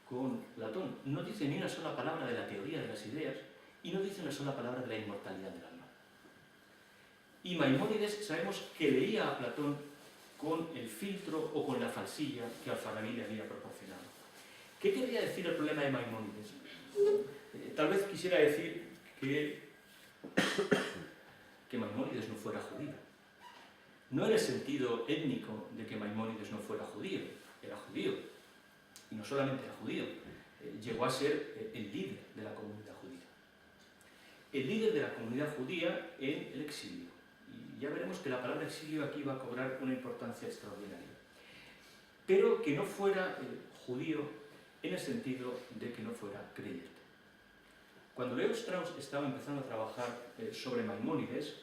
con Platón. No dice ni una sola palabra de la teoría de las ideas y no dice una sola palabra de la inmortalidad del alma. Y Maimónides sabemos que leía a Platón con el filtro o con la falsilla que Al-Farabi le había proporcionado. ¿Qué querría decir el problema de Maimónides? Tal vez quisiera decir que Maimónides no fuera judío. No en el sentido étnico de que Maimónides no fuera judío, era judío. Y no solamente era judío, llegó a ser el líder de la comunidad judía. El líder de la comunidad judía en el exilio. Y ya veremos que la palabra exilio aquí va a cobrar una importancia extraordinaria. Pero que no fuera judío en el sentido de que no fuera creyente. Cuando Leo Strauss estaba empezando a trabajar sobre Maimónides,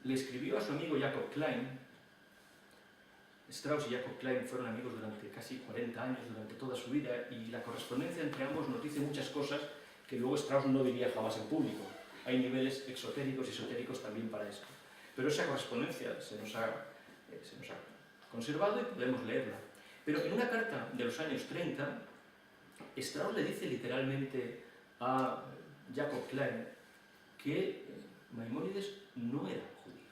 le escribió a su amigo Jacob Klein. Strauss y Jacob Klein fueron amigos durante casi 40 años, durante toda su vida, y la correspondencia entre ambos nos dice muchas cosas que luego Strauss no diría jamás en público. Hay niveles exotéricos y esotéricos también para esto. Pero esa correspondencia se nos ha conservado y podemos leerla. Pero en una carta de los años 30, Strauss le dice literalmente a Jacob Klein, que Maimónides no era judío.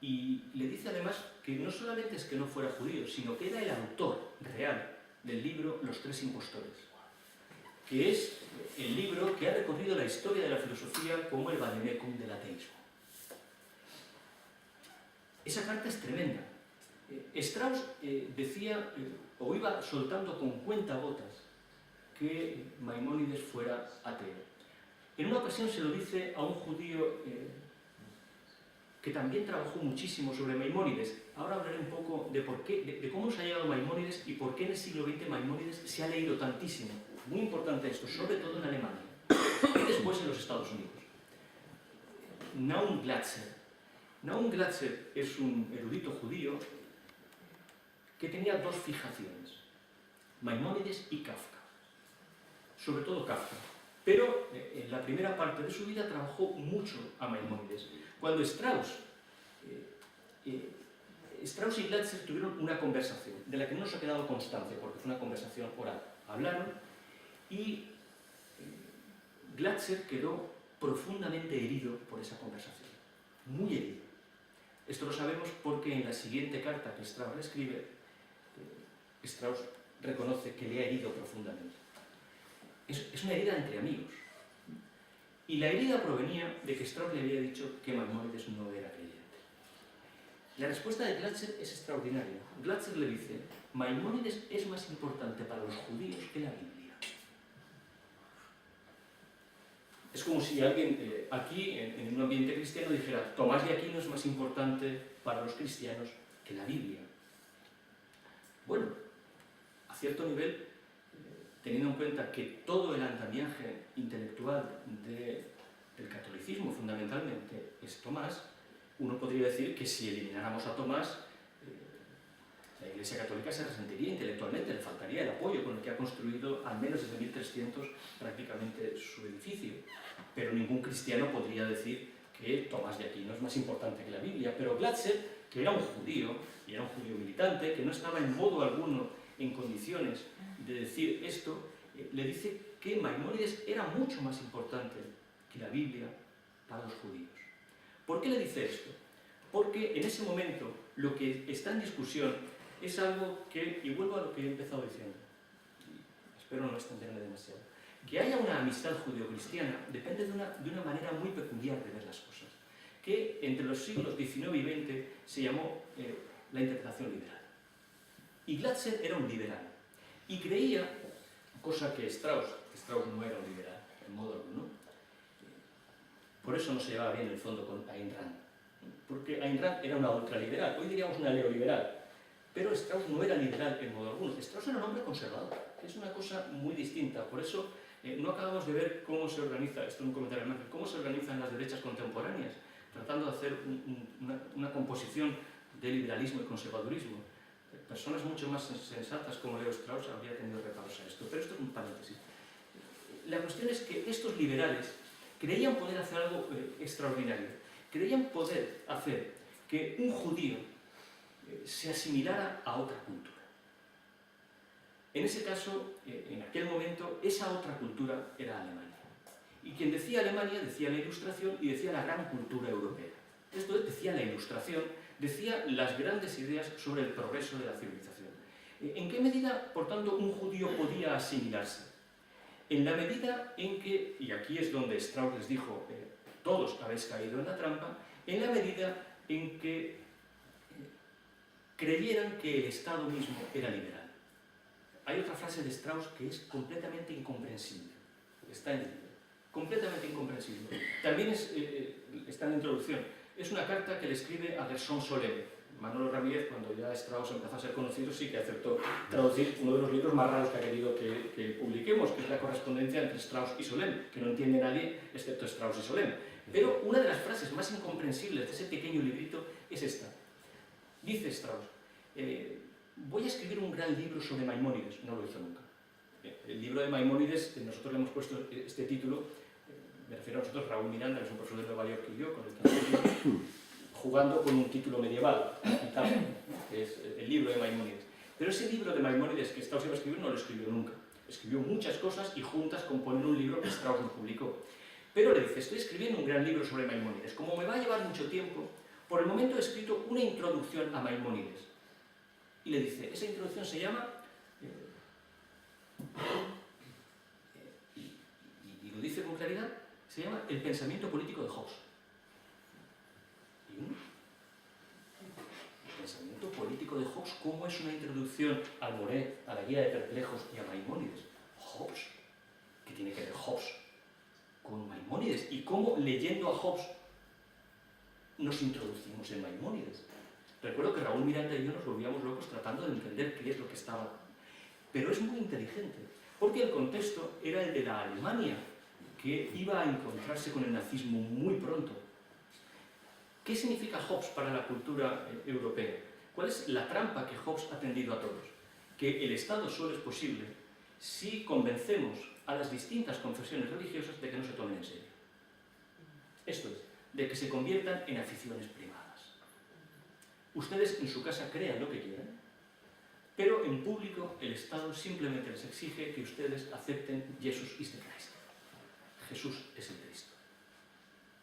Y le dice además que no solamente es que no fuera judío, sino que era el autor real del libro Los Tres Impostores, que es el libro que ha recorrido la historia de la filosofía como el vademecum del ateísmo. Esa carta es tremenda. Strauss decía, o iba soltando con cuentagotas, que Maimónides fuera ateo. En una ocasión se lo dice a un judío que también trabajó muchísimo sobre Maimónides. Ahora hablaré un poco de por qué, de cómo nos ha llegado Maimónides y por qué en el siglo XX Maimónides se ha leído tantísimo. Muy importante esto, sobre todo en Alemania y después en los Estados Unidos. Naum Glatzer. Naum Glatzer es un erudito judío que tenía dos fijaciones, Maimónides y Kafka. Sobre todo Kafka. Pero en la primera parte de su vida trabajó mucho a Maimónides. Cuando Strauss y Glatzer tuvieron una conversación, de la que no se ha quedado constancia, porque fue una conversación oral. Hablaron y Glatzer quedó profundamente herido por esa conversación. Muy herido. Esto lo sabemos porque en la siguiente carta que Strauss le escribe, Strauss reconoce que le ha herido profundamente. Es una herida entre amigos. Y la herida provenía de que Strauss le había dicho que Maimónides no era creyente. La respuesta de Glatzer es extraordinaria. Glatzer le dice, Maimónides es más importante para los judíos que la Biblia. Es como si alguien aquí, en un ambiente cristiano, dijera, Tomás de Aquino es más importante para los cristianos que la Biblia. Bueno, a cierto nivel, teniendo en cuenta que todo el andamiaje intelectual del catolicismo fundamentalmente es Tomás, uno podría decir que si elimináramos a Tomás, la Iglesia Católica se resentiría intelectualmente, le faltaría el apoyo con el que ha construido al menos desde 1300 prácticamente su edificio. Pero ningún cristiano podría decir que Tomás de Aquino es más importante que la Biblia. Pero Glatzer, que era un judío, y era un judío militante, que no estaba en modo alguno en condiciones de decir esto, le dice que Maimónides era mucho más importante que la Biblia para los judíos. ¿Por qué le dice esto? Porque en ese momento lo que está en discusión es algo que, y vuelvo a lo que he empezado diciendo, y espero no extenderme demasiado, que haya una amistad judeo-cristiana depende de una manera muy peculiar de ver las cosas, que entre los siglos XIX y XX se llamó la interpretación liberal. Y Glatzer era un liberal, y creía, cosa que Strauss no era un liberal, en modo alguno, por eso no se llevaba bien en el fondo con Ayn Rand, porque Ayn Rand era una ultraliberal, hoy diríamos una neoliberal, pero Strauss no era liberal en modo alguno. Strauss era un hombre conservador, que es una cosa muy distinta. Por eso no acabamos de ver cómo se organiza, esto es un comentario más, cómo se organizan las derechas contemporáneas, tratando de hacer una composición de liberalismo y conservadurismo. Personas mucho más sensatas como Leo Strauss habría tenido reparos a esto, pero esto es un paréntesis. La cuestión es que estos liberales creían poder hacer algo extraordinario, creían poder hacer que un judío se asimilara a otra cultura. En ese caso, en aquel momento, esa otra cultura era Alemania. Y quien decía Alemania decía la Ilustración y decía la gran cultura europea. Esto decía la Ilustración, decía las grandes ideas sobre el progreso de la civilización. ¿En qué medida, por tanto, un judío podía asimilarse? En la medida en que, y aquí es donde Strauss les dijo, todos habéis caído en la trampa, en la medida en que creyeran que el Estado mismo era liberal. Hay otra frase de Strauss que es completamente incomprensible. Está en el libro. Completamente incomprensible. También está en la introducción. Es una carta que le escribe a Gerson Solem. Manolo Ramírez, cuando ya Strauss empezó a ser conocido, sí que aceptó traducir uno de los libros más raros que ha querido que publiquemos, que es la correspondencia entre Strauss y Solem, que no entiende nadie excepto Strauss y Solem. Pero una de las frases más incomprensibles de ese pequeño librito es esta. Dice Strauss, voy a escribir un gran libro sobre Maimónides. No lo hizo nunca. El libro de Maimónides, nosotros le hemos puesto este título, me refiero a nosotros, Raúl Miranda, que es un profesor de Nueva York, y yo, con el que jugando con un título medieval, que es el libro de Maimónides. Pero ese libro de Maimónides que Strauss iba a escribir no lo escribió nunca. escribió muchas cosas y juntas componen un libro que Strauss no publicó. Pero le dice, estoy escribiendo un gran libro sobre Maimónides. Como me va a llevar mucho tiempo, por el momento he escrito una introducción a Maimónides. Y le dice, esa introducción se llama... y lo dice con claridad, se llama El pensamiento político de Hobbes. ¿Y uno? El pensamiento político de Hobbes, ¿cómo es una introducción al Moré, a la Guía de Perplejos y a Maimónides? Hobbes. ¿Qué tiene que ver Hobbes con Maimónides? ¿Y cómo, leyendo a Hobbes, nos introducimos en Maimónides? Recuerdo que Raúl Miranda y yo nos volvíamos locos tratando de entender qué es lo que estaba. Pero es muy inteligente, porque el contexto era el de la Alemania, que iba a encontrarse con el nazismo muy pronto. ¿Qué significa Hobbes para la cultura europea? ¿Cuál es la trampa que Hobbes ha tendido a todos? Que el Estado solo es posible si convencemos a las distintas confesiones religiosas de que no se tomen en serio. Esto es, de que se conviertan en aficiones privadas. Ustedes en su casa crean lo que quieran, pero en público el Estado simplemente les exige que ustedes acepten Jesus is the Christ. Jesús es el Cristo.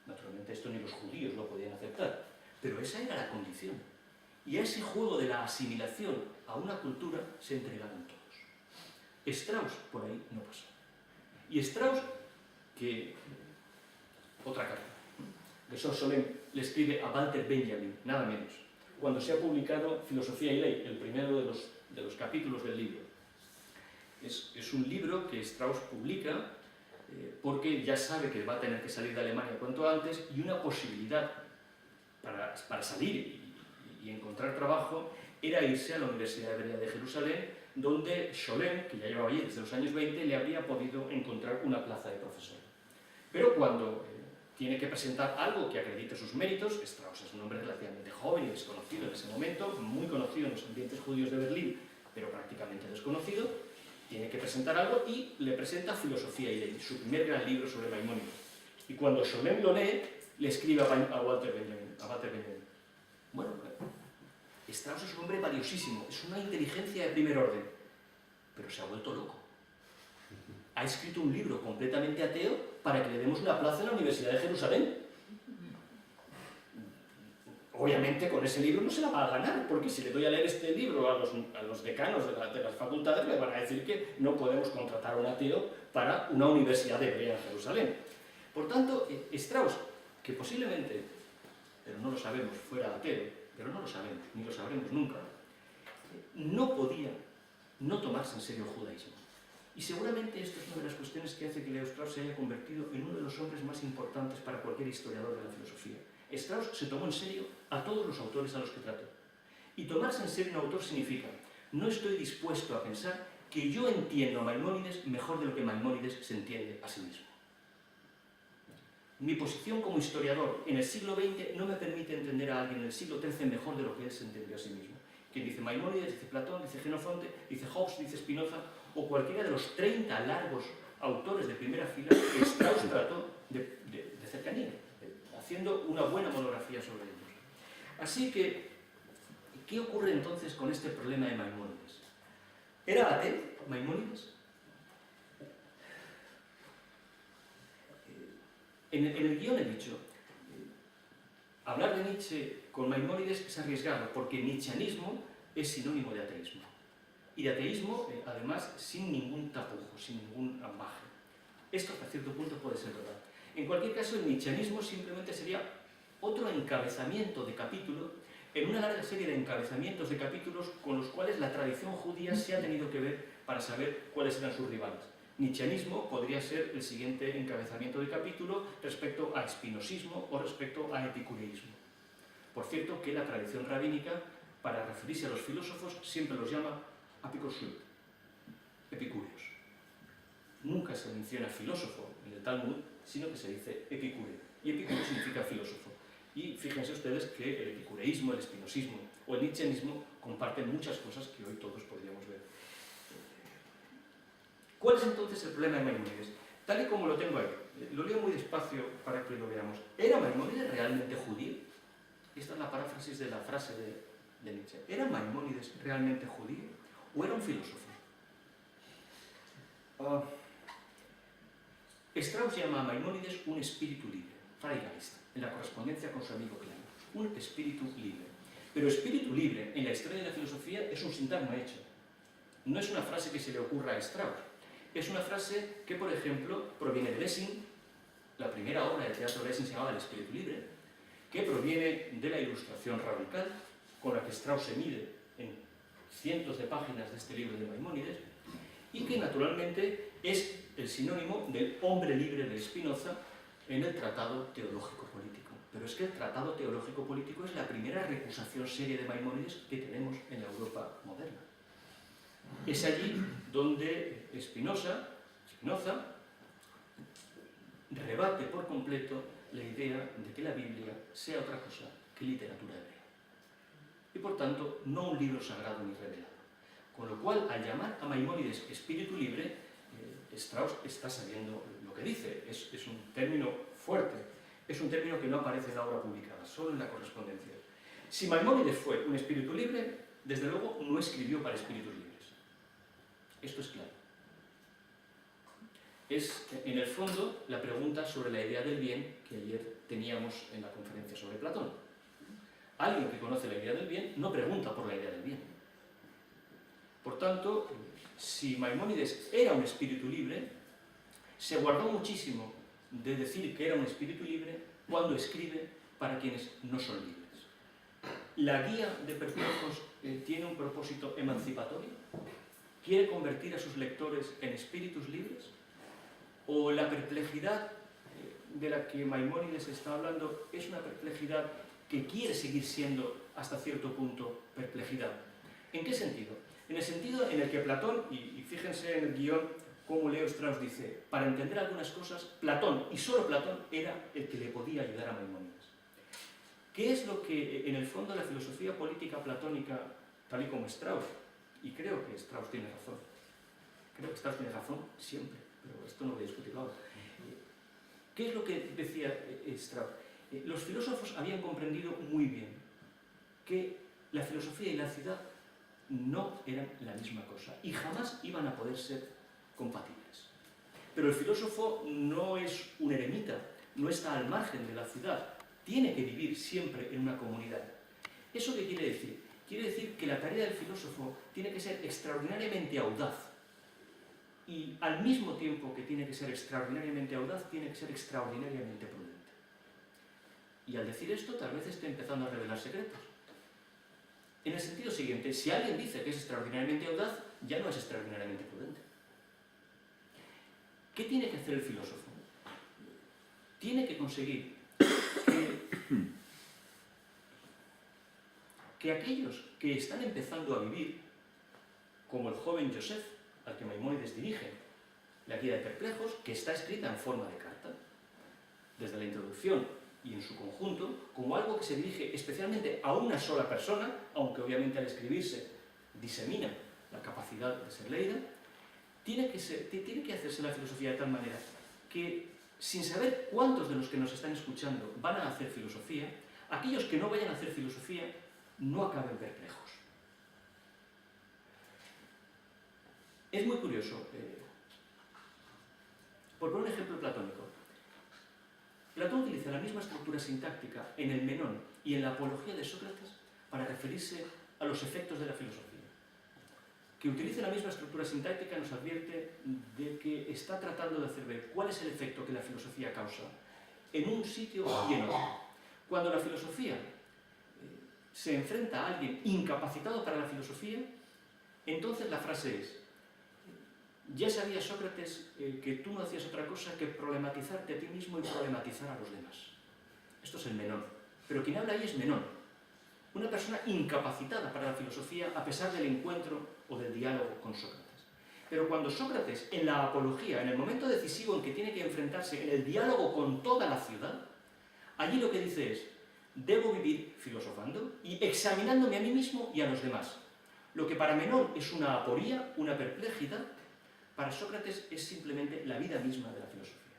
Naturalmente esto ni los judíos lo podían aceptar, pero esa era la condición. Y a ese juego de la asimilación a una cultura se entregaron todos. Strauss por ahí no pasó. Y Strauss, que... otra carta. De Solem le escribe a Walter Benjamin, nada menos, cuando se ha publicado Filosofía y Ley, el primero de los capítulos del libro. Es un libro que Strauss publica porque ya sabe que va a tener que salir de Alemania cuanto antes, y una posibilidad para salir y encontrar trabajo era irse a la Universidad Hebrea de Jerusalén, donde Scholem, que ya llevaba allí desde los años 20, le habría podido encontrar una plaza de profesor. Pero cuando tiene que presentar algo que acredite sus méritos, Strauss es un hombre relativamente joven y desconocido en ese momento, muy conocido en los ambientes judíos de Berlín, pero prácticamente desconocido, tiene que presentar algo y le presenta Filosofía y Ley, su primer gran libro sobre Maimónides. Y cuando Scholem lo lee, le escribe a Walter Benjamin. Bueno, Strauss es un hombre valiosísimo, es una inteligencia de primer orden, pero se ha vuelto loco. Ha escrito un libro completamente ateo para que le demos una plaza en la Universidad de Jerusalén. Obviamente con ese libro no se la va a ganar, porque si le doy a leer este libro a los decanos de las facultades, me van a decir que no podemos contratar a un ateo para una universidad hebrea en Jerusalén. Por tanto, Strauss, que posiblemente, pero no lo sabemos, fuera ateo, pero no lo sabemos, ni lo sabremos nunca, no podía no tomarse en serio el judaísmo. Y seguramente esta es una de las cuestiones que hace que Leo Strauss se haya convertido en uno de los hombres más importantes para cualquier historiador de la filosofía. Strauss se tomó en serio a todos los autores a los que trató. Y tomarse en serio un autor significa, no estoy dispuesto a pensar que yo entiendo a Maimónides mejor de lo que Maimónides se entiende a sí mismo. Mi posición como historiador en el siglo XX no me permite entender a alguien en el siglo XIII mejor de lo que él se entendió a sí mismo. Quien dice Maimónides, dice Platón, dice Xenofonte, dice Hobbes, dice Spinoza, o cualquiera de los 30 largos autores de primera fila que Strauss trató de cercanía, haciendo una buena monografía sobre ellos. Así que, ¿qué ocurre entonces con este problema de Maimónides? ¿Era ateo Maimónides? En el guión he dicho, hablar de Nietzsche con Maimónides es arriesgado, porque nietzscheanismo es sinónimo de ateísmo. Y de ateísmo, además, sin ningún tapujo, sin ningún ambaje. Esto, hasta cierto punto, puede ser verdad. En cualquier caso, el nietzscheanismo simplemente sería otro encabezamiento de capítulo en una larga serie de encabezamientos de capítulos con los cuales la tradición judía se ha tenido que ver para saber cuáles eran sus rivales. Nietzscheanismo podría ser el siguiente encabezamiento de capítulo respecto a espinosismo o respecto a epicureísmo. Por cierto, que la tradición rabínica, para referirse a los filósofos, siempre los llama apicursus, epicúreos. Nunca se menciona filósofo en el Talmud, sino que se dice epicúreo. Y epicúreo significa filósofo. Y fíjense ustedes que el epicureísmo, el espinosismo o el nietzscheanismo comparten muchas cosas que hoy todos podríamos ver. ¿Cuál es entonces el problema de Maimónides? Tal y como lo tengo ahí, lo leo muy despacio para que lo veamos. ¿Era Maimónides realmente judío? Esta es la paráfrasis de la frase de Nietzsche. ¿Era Maimónides realmente judío o era un filósofo? Strauss llama a Maimónides un espíritu libre, Freigeist, en la correspondencia con su amigo Klein. Un espíritu libre. Pero espíritu libre en la historia de la filosofía es un sintagma hecho. No es una frase que se le ocurra a Strauss. Es una frase que, por ejemplo, proviene de Lessing. La primera obra de teatro de Lessing se llamaba El espíritu libre, que proviene de la ilustración radical con la que Strauss se mide en cientos de páginas de este libro de Maimónides, y que naturalmente es el sinónimo del hombre libre de Spinoza en el Tratado Teológico Político. Pero es que el Tratado Teológico Político es la primera recusación seria de Maimónides que tenemos en la Europa moderna. Es allí donde Spinoza rebate por completo la idea de que la Biblia sea otra cosa que literatura hebrea. Y por tanto, no un libro sagrado ni revelado. Con lo cual, al llamar a Maimónides espíritu libre, Strauss está sabiendo lo que dice. Es un término fuerte, es un término que no aparece en la obra publicada, solo en la correspondencia. Si Maimónides fue un espíritu libre, desde luego no escribió para espíritus libres. Esto es claro. Es, en el fondo, la pregunta sobre la idea del bien que ayer teníamos en la conferencia sobre Platón. Alguien que conoce la idea del bien no pregunta por la idea del bien. Por tanto, si Maimónides era un espíritu libre, se guardó muchísimo de decir que era un espíritu libre cuando escribe para quienes no son libres. ¿La guía de perplejos tiene un propósito emancipatorio? ¿Quiere convertir a sus lectores en espíritus libres? ¿O la perplejidad de la que Maimónides está hablando es una perplejidad que quiere seguir siendo hasta cierto punto perplejidad? ¿En qué sentido? En el sentido en el que Platón, y fíjense en el guión cómo Leo Strauss dice, para entender algunas cosas, Platón, y solo Platón, era el que le podía ayudar a Maimónides. ¿Qué es lo que, en el fondo, la filosofía política platónica, tal y como Strauss, y creo que Strauss tiene razón, creo que Strauss tiene razón siempre, pero esto no lo voy a discutir ahora. ¿Qué es lo que decía Strauss? Los filósofos habían comprendido muy bien que la filosofía y la ciudad no eran la misma cosa y jamás iban a poder ser compatibles. Pero el filósofo no es un eremita, no está al margen de la ciudad, tiene que vivir siempre en una comunidad. ¿Eso qué quiere decir? Quiere decir que la tarea del filósofo tiene que ser extraordinariamente audaz y al mismo tiempo que tiene que ser extraordinariamente audaz, tiene que ser extraordinariamente prudente. Y al decir esto, tal vez esté empezando a revelar secretos. En el sentido siguiente, si alguien dice que es extraordinariamente audaz, ya no es extraordinariamente prudente. ¿Qué tiene que hacer el filósofo? Tiene que conseguir que aquellos que están empezando a vivir, como el joven Joseph, al que Maimónides dirige la guía de perplejos, que está escrita en forma de carta, desde la introducción y en su conjunto, como algo que se dirige especialmente a una sola persona, aunque obviamente al escribirse disemina la capacidad de ser leída, tiene que hacerse la filosofía de tal manera que, sin saber cuántos de los que nos están escuchando van a hacer filosofía, aquellos que no vayan a hacer filosofía no acaben perplejos. Es muy curioso. Por poner un ejemplo platónico, Platón utiliza la misma estructura sintáctica en el Menón y en la Apología de Sócrates para referirse a los efectos de la filosofía. Que utilice la misma estructura sintáctica nos advierte de que está tratando de hacer ver cuál es el efecto que la filosofía causa en un sitio y en otro. Cuando la filosofía se enfrenta a alguien incapacitado para la filosofía, entonces la frase es: ya sabía Sócrates que tú no hacías otra cosa que problematizarte a ti mismo y problematizar a los demás. Esto es el Menón. Pero quien habla ahí es Menón, una persona incapacitada para la filosofía a pesar del encuentro o del diálogo con Sócrates. Pero cuando Sócrates, en la apología, en el momento decisivo en que tiene que enfrentarse en el diálogo con toda la ciudad, allí lo que dice es: debo vivir filosofando y examinándome a mí mismo y a los demás. Lo que para Menón es una aporía, una perplejidad, para Sócrates es simplemente la vida misma de la filosofía.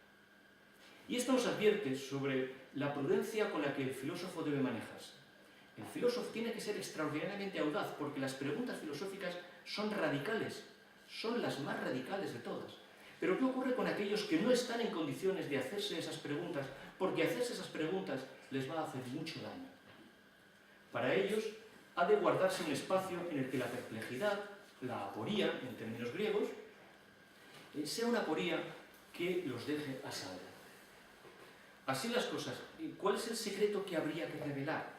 Y esto nos advierte sobre la prudencia con la que el filósofo debe manejarse. El filósofo tiene que ser extraordinariamente audaz porque las preguntas filosóficas son radicales, son las más radicales de todas. Pero ¿qué ocurre con aquellos que no están en condiciones de hacerse esas preguntas? Porque hacerse esas preguntas les va a hacer mucho daño. Para ellos ha de guardarse un espacio en el que la perplejidad, la aporía, en términos griegos, sea una aporía que los deje a salvo. Así las cosas, ¿cuál es el secreto que habría que revelar?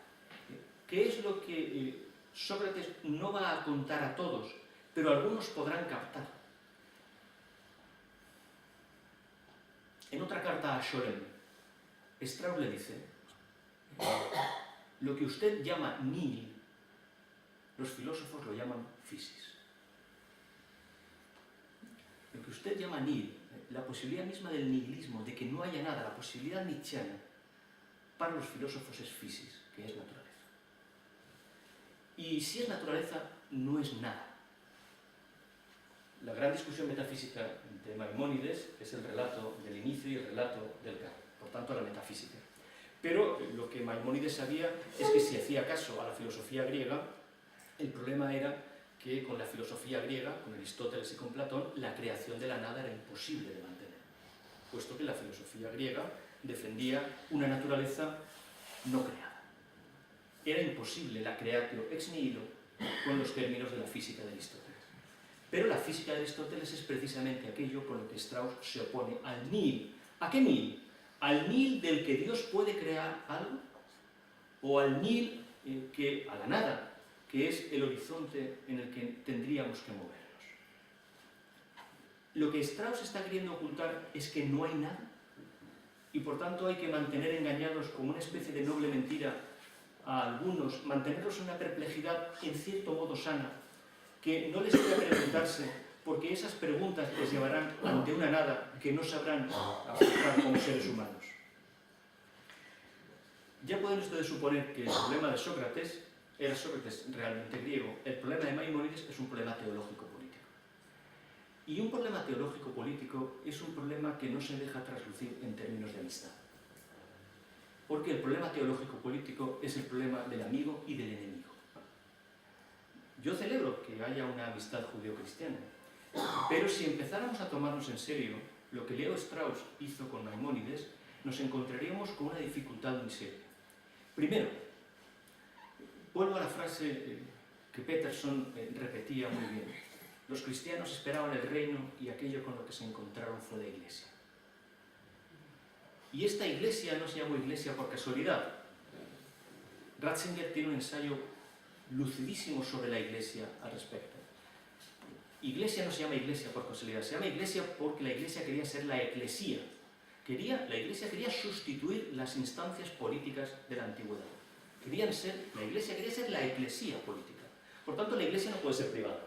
¿Qué es lo que Sócrates no va a contar a todos, pero algunos podrán captar? En otra carta a Scholem, Strauss le dice: lo que usted llama nihil, los filósofos lo llaman physis. Lo que usted llama nihil, la posibilidad misma del nihilismo, de que no haya nada, la posibilidad nietzscheana, para los filósofos es physis, que es naturaleza. Y si es naturaleza, no es nada. La gran discusión metafísica de Maimónides es el relato del inicio y el relato del caos, por tanto la metafísica. Pero lo que Maimónides sabía es que si hacía caso a la filosofía griega, el problema era que con la filosofía griega, con Aristóteles y con Platón, la creación de la nada era imposible de mantener, puesto que la filosofía griega defendía una naturaleza no creada. Era imposible la creatio ex nihilo con los términos de la física de Aristóteles. Pero la física de Aristóteles es precisamente aquello con lo que Strauss se opone al nihil. ¿A qué nihil? ¿Al nihil del que Dios puede crear algo? ¿O al nihil a la nada, que es el horizonte en el que tendríamos que movernos? Lo que Strauss está queriendo ocultar es que no hay nada, y por tanto hay que mantener engañados como una especie de noble mentira a algunos, mantenerlos en una perplejidad en cierto modo sana, que no les haga preguntarse, porque esas preguntas les llevarán ante una nada que no sabrán afrontar como seres humanos. Ya pueden ustedes suponer que el problema de Sócrates era Sócrates realmente griego. El problema de Maimónides es un problema teológico-político. Y un problema teológico-político es un problema que no se deja traslucir en términos de amistad. Porque el problema teológico-político es el problema del amigo y del enemigo. Yo celebro que haya una amistad judeo-cristiana, pero si empezáramos a tomarnos en serio lo que Leo Strauss hizo con Maimónides, nos encontraríamos con una dificultad muy seria. Primero, vuelvo a la frase que Peterson repetía muy bien: los cristianos esperaban el reino y aquello con lo que se encontraron fue la iglesia. Y esta iglesia no se llamó iglesia por casualidad. Ratzinger tiene un ensayo lucidísimo sobre la iglesia al respecto. Iglesia no se llama iglesia por casualidad, se llama iglesia porque la iglesia quería ser la eclesía. La iglesia quería sustituir las instancias políticas de la antigüedad. La iglesia quería ser la eclesía política. Por tanto, la iglesia no puede ser privada.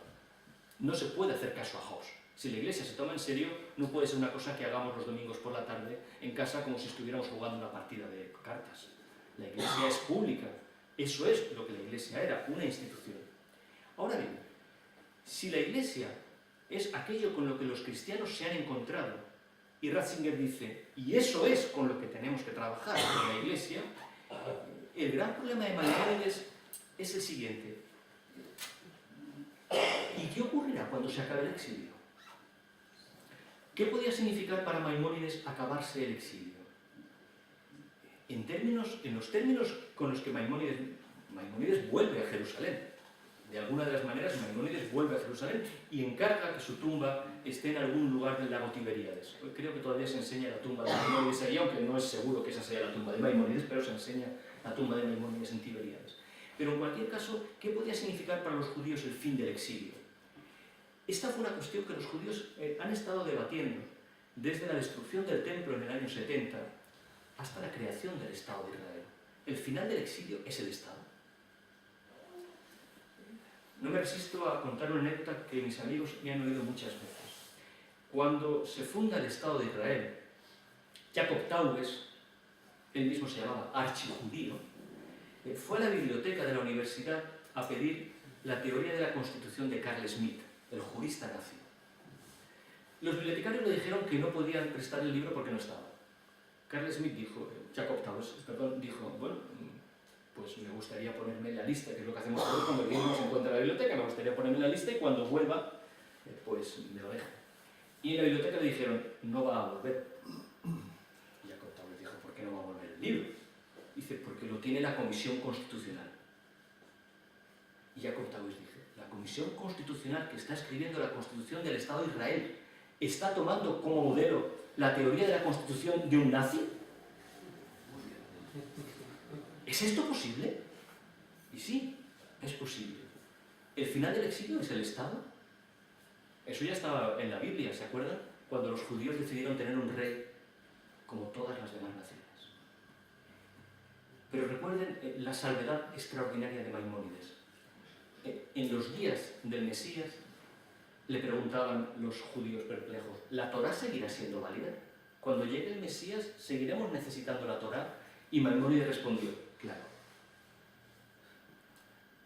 No se puede hacer caso a Hobbes. Si la iglesia se toma en serio, no puede ser una cosa que hagamos los domingos por la tarde en casa como si estuviéramos jugando una partida de cartas. La iglesia es pública. Eso es lo que la iglesia era, una institución. Ahora bien, si la iglesia es aquello con lo que los cristianos se han encontrado, y Ratzinger dice, y eso es con lo que tenemos que trabajar en la iglesia, el gran problema de Maimónides es el siguiente. ¿Y qué ocurrirá cuando se acabe el exilio? ¿Qué podía significar para Maimónides acabarse el exilio? En los términos con los que Maimónides vuelve a Jerusalén. De alguna de las maneras, Maimónides vuelve a Jerusalén y encarga que su tumba esté en algún lugar del lago Tiberíades. Creo que todavía se enseña la tumba de Maimónides ahí, aunque no es seguro que esa sea la tumba de Maimónides, pero se enseña la tumba de Maimónides en Tiberíades. Pero en cualquier caso, ¿qué podía significar para los judíos el fin del exilio? Esta fue una cuestión que los judíos han estado debatiendo desde la destrucción del templo en el año 70 hasta la creación del Estado de Israel. El final del exilio es el Estado. No me resisto a contar una anécdota que mis amigos me han oído muchas veces. Cuando se funda el Estado de Israel, Jacob Tauges, él mismo se llamaba archijudío, fue a la biblioteca de la universidad a pedir la teoría de la Constitución de Carl Schmitt, el jurista nazi. Los bibliotecarios le dijeron que no podían prestar el libro porque no estaba. Carl Schmitt Jacob Tauges, dijo, bueno, pues me gustaría ponerme en la lista, que es lo que hacemos todos cuando el libro no se encuentra en la biblioteca, me gustaría ponerme en la lista y cuando vuelva, pues me lo dejan. Y en la biblioteca le dijeron, no va a volver. Y Jacob Taubes dijo, ¿por qué no va a volver el libro? Dice, porque lo tiene la Comisión Constitucional. Y Jacob Taubes dijo, la Comisión Constitucional que está escribiendo la Constitución del Estado de Israel está tomando como modelo la teoría de la Constitución de un nazi. ¿Es esto posible? Y sí, es posible. ¿El final del exilio es el Estado? Eso ya estaba en la Biblia, ¿se acuerdan? Cuando los judíos decidieron tener un rey como todas las demás naciones. Pero recuerden la salvedad extraordinaria de Maimónides. En los días del Mesías le preguntaban los judíos perplejos, ¿la Torá seguirá siendo válida? Cuando llegue el Mesías, ¿seguiremos necesitando la Torá? Y Maimónides respondió, claro.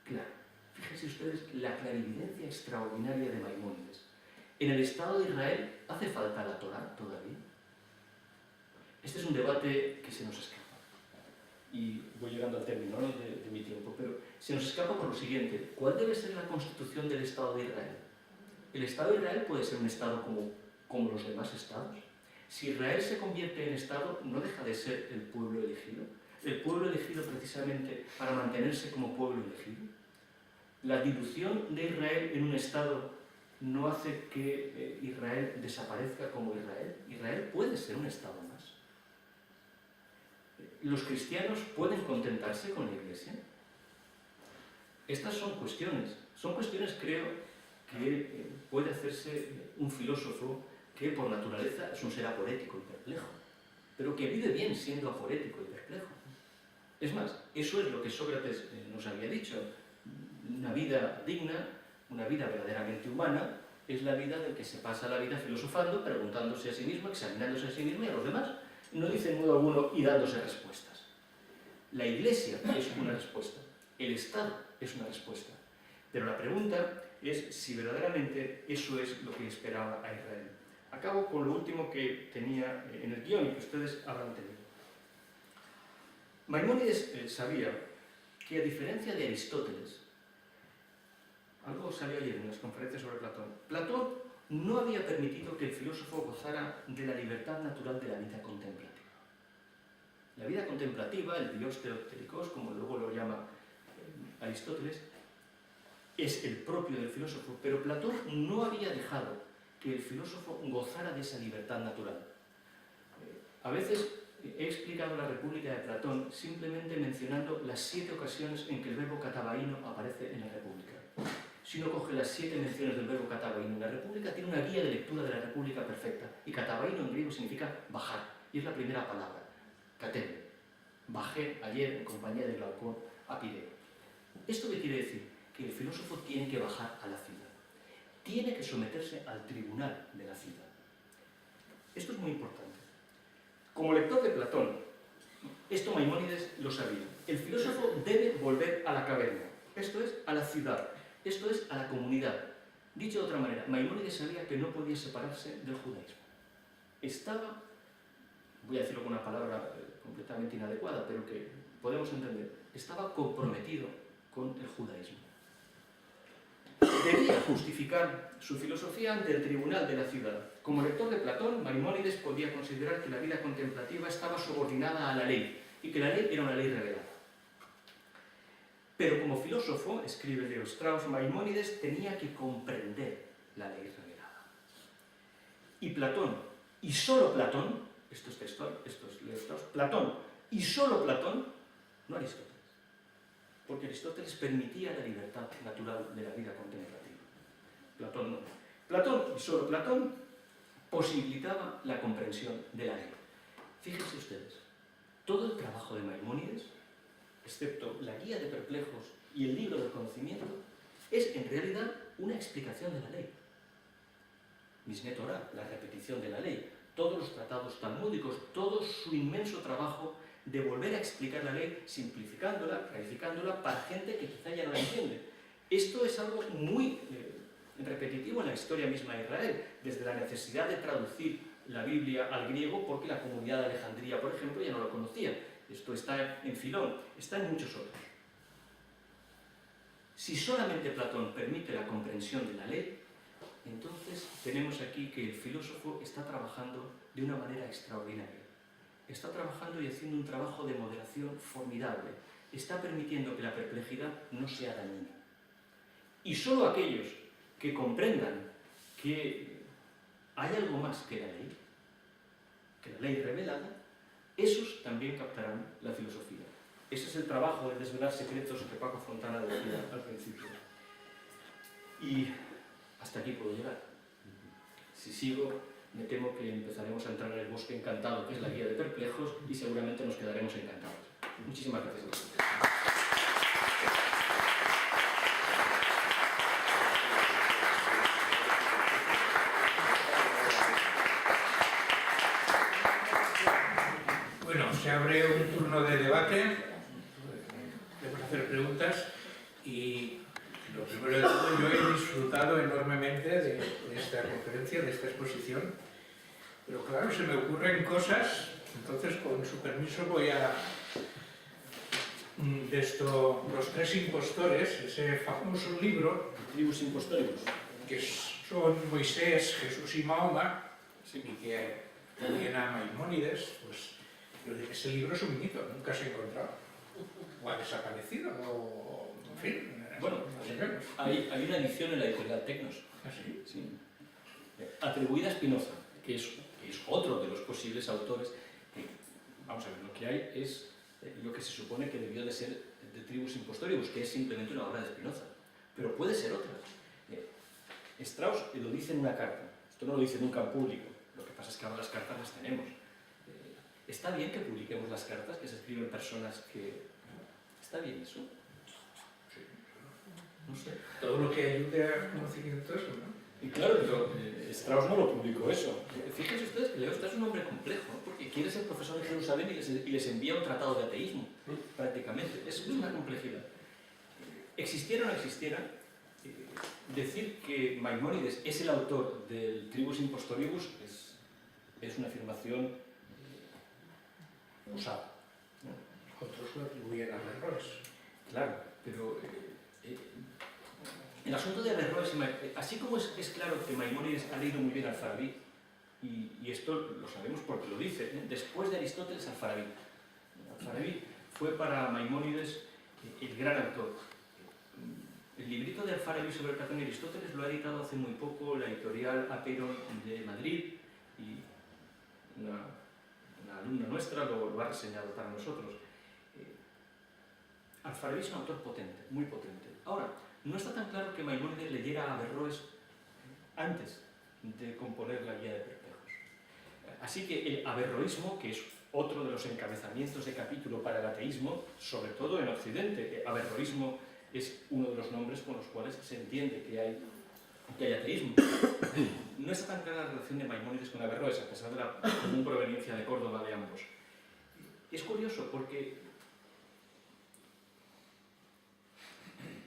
Claro. Fíjense ustedes la clarividencia extraordinaria de Maimónides. ¿En el Estado de Israel hace falta la Torá todavía? Este es un debate que se nos escapa. Y voy llegando al término, ¿no?, de mi tiempo, pero se nos escapa por lo siguiente. ¿Cuál debe ser la constitución del Estado de Israel? ¿El Estado de Israel puede ser un Estado como los demás Estados? Si Israel se convierte en Estado, ¿no deja de ser el pueblo elegido? ¿El pueblo elegido precisamente para mantenerse como pueblo elegido? ¿La dilución de Israel en un Estado no hace que Israel desaparezca como Israel? Israel puede ser un Estado más. ¿Los cristianos pueden contentarse con la Iglesia? Estas son cuestiones creo que puede hacerse un filósofo que por naturaleza es un ser aporético y perplejo, pero que vive bien siendo aporético y perplejo. Es más, eso es lo que Sócrates nos había dicho. Una vida digna, una vida verdaderamente humana, es la vida del que se pasa la vida filosofando, preguntándose a sí mismo, examinándose a sí mismo y a los demás. No dice en modo alguno y dándose respuestas. La Iglesia es una respuesta, el Estado es una respuesta, pero la pregunta es si verdaderamente eso es lo que esperaba a Israel. Acabo con lo último que tenía en el guión y que ustedes habrán tenido. Maimónides sabía que, a diferencia de Aristóteles, algo salió ayer en las conferencias sobre Platón, Platón no había permitido que el filósofo gozara de la libertad natural de la vida contemplativa. La vida contemplativa, el bios teotélicos, como luego lo llama Aristóteles, es el propio del filósofo, pero Platón no había dejado que el filósofo gozara de esa libertad natural. A veces he explicado la República de Platón simplemente mencionando las 7 ocasiones en que el verbo katabaino aparece en la República. Si uno coge las 7 menciones del verbo katabaino en la República, tiene una guía de lectura de la República perfecta. Y katabaino en griego significa bajar, y es la primera palabra, katebe. Bajé ayer en compañía de Glaucón a Pireo. ¿Esto qué quiere decir? Que el filósofo tiene que bajar a la ciudad. Tiene que someterse al tribunal de la ciudad. Esto es muy importante. Como lector de Platón, esto Maimónides lo sabía. El filósofo debe volver a la caverna, esto es, a la ciudad, esto es, a la comunidad. Dicho de otra manera, Maimónides sabía que no podía separarse del judaísmo. Estaba, voy a decirlo con una palabra completamente inadecuada, pero que podemos entender, estaba comprometido con el judaísmo. Debía justificar su filosofía ante el tribunal de la ciudad. Como lector de Platón, Maimónides podía considerar que la vida contemplativa estaba subordinada a la ley y que la ley era una ley revelada. Pero como filósofo, escribe Leo Strauss, Maimónides tenía que comprender la ley revelada. Y Platón, y solo Platón, esto es textual, esto es Leo Strauss, Platón, y solo Platón, no Aristóteles. Porque Aristóteles permitía la libertad natural de la vida contemplativa. Platón no. Platón, y solo Platón, posibilitaba la comprensión de la ley. Fíjense ustedes, todo el trabajo de Maimónides, excepto la guía de perplejos y el libro del conocimiento, es en realidad una explicación de la ley. Mishneh Torah, la repetición de la ley, todos los tratados talmúdicos, todo su inmenso trabajo de volver a explicar la ley, simplificándola, clarificándola para gente que quizá ya no la entiende. Esto es algo muy repetitivo en la historia misma de Israel, desde la necesidad de traducir la Biblia al griego porque la comunidad de Alejandría, por ejemplo, ya no lo conocía. Esto está en Filón, está en muchos otros. Si solamente Platón permite la comprensión de la ley, entonces tenemos aquí que el filósofo está trabajando de una manera extraordinaria. Está trabajando y haciendo un trabajo de moderación formidable. Está permitiendo que la perplejidad no sea dañina. Y solo aquellos que comprendan que hay algo más que la ley revelada, esos también captarán la filosofía. Ese es el trabajo de desvelar secretos que Paco Fontana decía al principio. Y hasta aquí puedo llegar. Si sigo, me temo que empezaremos a entrar en el bosque encantado, que es la guía de perplejos, y seguramente nos quedaremos encantados. Muchísimas gracias a ustedes. Bueno, se abre un turno de debate, podemos hacer preguntas y lo primero de todo, yo he disfrutado enormemente de esta conferencia, de esta exposición, pero claro, se me ocurren cosas, entonces con su permiso voy a... de esto, Los tres impostores, ese famoso libro, Tribus impostoribus. que son Moisés, Jesús y Mahoma, y que también a Maimónides, pues ese libro es un mito, nunca se ha encontrado, o ha desaparecido, o en fin, Bueno, no sabemos. hay una edición en la editorial Tecnos, ¿Así? sí, atribuida a Spinoza, que es otro de los posibles autores. Vamos a ver, lo que hay es lo que se supone que debió de ser de Tribus Impostoribus, que es simplemente una obra de Spinoza, pero puede ser otra. Strauss lo dice en una carta, esto no lo dice nunca en público, lo que pasa es que ahora las cartas las tenemos. ¿Está bien que publiquemos las cartas que se escriben personas que... ¿Está bien eso? Sí. No sé. Todo lo que ayude al conocimiento de eso, ¿no? Y claro, pero Strauss no lo publicó eso. Fíjense ustedes que Leo Strauss es un hombre complejo, ¿no? Porque quiere ser profesor en Jerusalén y les envía un tratado de ateísmo, prácticamente. Es una complejidad. Existiera o no existiera, decir que Maimónides es el autor del Tribus Impostoribus es una afirmación usada. Otros lo atribuyen a errores. Claro, pero el asunto de Averroes, así como es claro que Maimónides ha leído muy bien al Farabi, y esto lo sabemos porque lo dice, después de Aristóteles al Farabi. Al-Farabi fue para Maimónides el gran autor. El librito de Al-Farabi sobre Platón y Aristóteles lo ha editado hace muy poco la editorial Apeiron de Madrid, y una alumna nuestra lo ha reseñado para nosotros. Al-Farabi es un autor potente, muy potente. Ahora, no está tan claro que Maimónides leyera a Averroes antes de componer la guía de perplejos. Así que el averroísmo, que es otro de los encabezamientos de capítulo para el ateísmo, sobre todo en Occidente, averroísmo es uno de los nombres con los cuales se entiende que hay ateísmo. No está tan clara la relación de Maimónides con Averroes, a pesar de la común proveniencia de Córdoba de ambos. Es curioso porque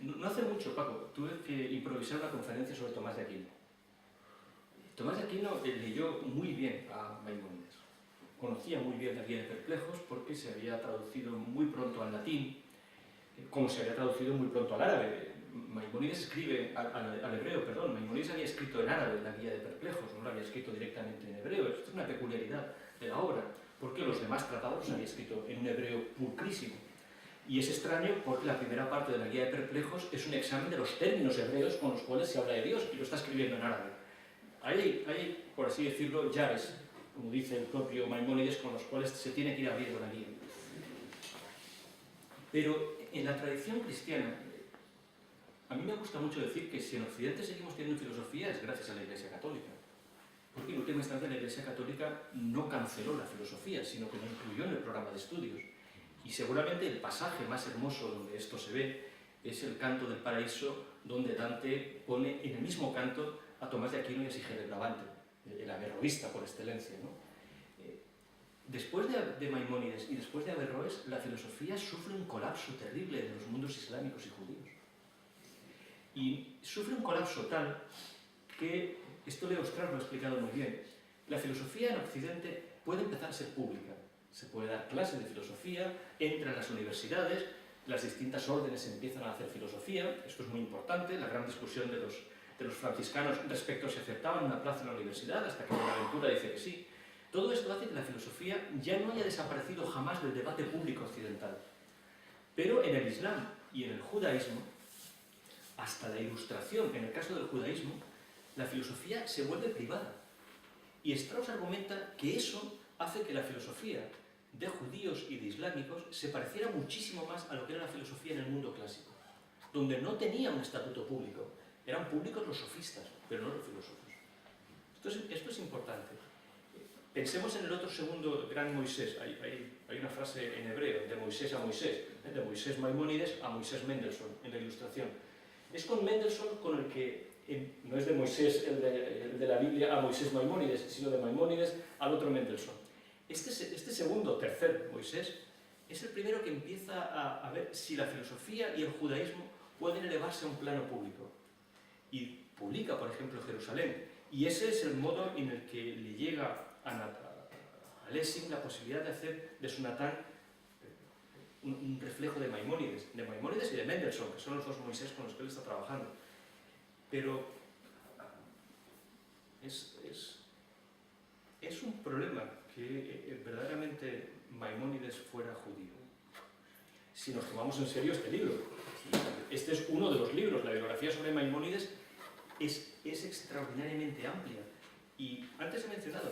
no hace mucho, Paco, tuve que improvisar una conferencia sobre Tomás de Aquino. Tomás de Aquino leyó muy bien a Maimónides. Conocía muy bien la guía de perplejos porque se había traducido muy pronto al latín, como se había traducido muy pronto al árabe. Maimónides escribe al hebreo, perdón, Maimónides había escrito en árabe la guía de perplejos, no la había escrito directamente en hebreo. Esto es una peculiaridad de la obra, porque los demás tratados los había escrito en un hebreo pulcrísimo. Y es extraño porque la primera parte de la guía de perplejos es un examen de los términos hebreos con los cuales se habla de Dios, y lo está escribiendo en árabe. Hay, por así decirlo, llaves, como dice el propio Maimónides, con los cuales se tiene que ir abriendo la guía. Pero en la tradición cristiana, a mí me gusta mucho decir que si en Occidente seguimos teniendo filosofía es gracias a la Iglesia Católica. Porque en última instancia la Iglesia Católica no canceló la filosofía, sino que la incluyó en el programa de estudios. Y seguramente el pasaje más hermoso donde esto se ve es el Canto del Paraíso, donde Dante pone en el mismo canto a Tomás de Aquino y a Sige de Brabante, el averroísta por excelencia, ¿no? Después de Maimónides y después de Averroes, la filosofía sufre un colapso terrible de los mundos islámicos y judíos. Y sufre un colapso tal que, esto Leo Strauss lo ha explicado muy bien, la filosofía en Occidente puede empezar a ser pública. Se puede dar clases de filosofía, entra en las universidades, las distintas órdenes empiezan a hacer filosofía, esto es muy importante, la gran discusión de de los franciscanos respecto a si aceptaban una plaza en la universidad, hasta que Buenaventura dice que sí. Todo esto hace que la filosofía ya no haya desaparecido jamás del debate público occidental. Pero en el Islam y en el judaísmo, hasta la Ilustración, en el caso del judaísmo, la filosofía se vuelve privada. Y Strauss argumenta que eso hace que la filosofía de judíos y de islámicos se pareciera muchísimo más a lo que era la filosofía en el mundo clásico, donde no tenía un estatuto público. Eran públicos los sofistas, pero no los filósofos. Esto es importante. Pensemos en el otro segundo gran Moisés. Hay una frase en hebreo, de Moisés a Moisés, de Moisés Maimónides a Moisés Mendelssohn, en la Ilustración. Es con Mendelssohn con el que, no es de Moisés, el de la Biblia, a Moisés Maimónides, sino de Maimónides al otro Mendelssohn. Este segundo, tercer Moisés, es el primero que empieza a ver si la filosofía y el judaísmo pueden elevarse a un plano público. Y publica, por ejemplo, Jerusalén. Y ese es el modo en el que le llega a Lessing la posibilidad de hacer de su Natán un reflejo de Maimónides y de Mendelssohn, que son los dos Moisés con los que él está trabajando. Pero es un problema que verdaderamente Maimónides fuera judío. Si nos tomamos en serio este libro, este es uno de los libros, la biografía sobre Maimónides es extraordinariamente amplia. Y antes he mencionado,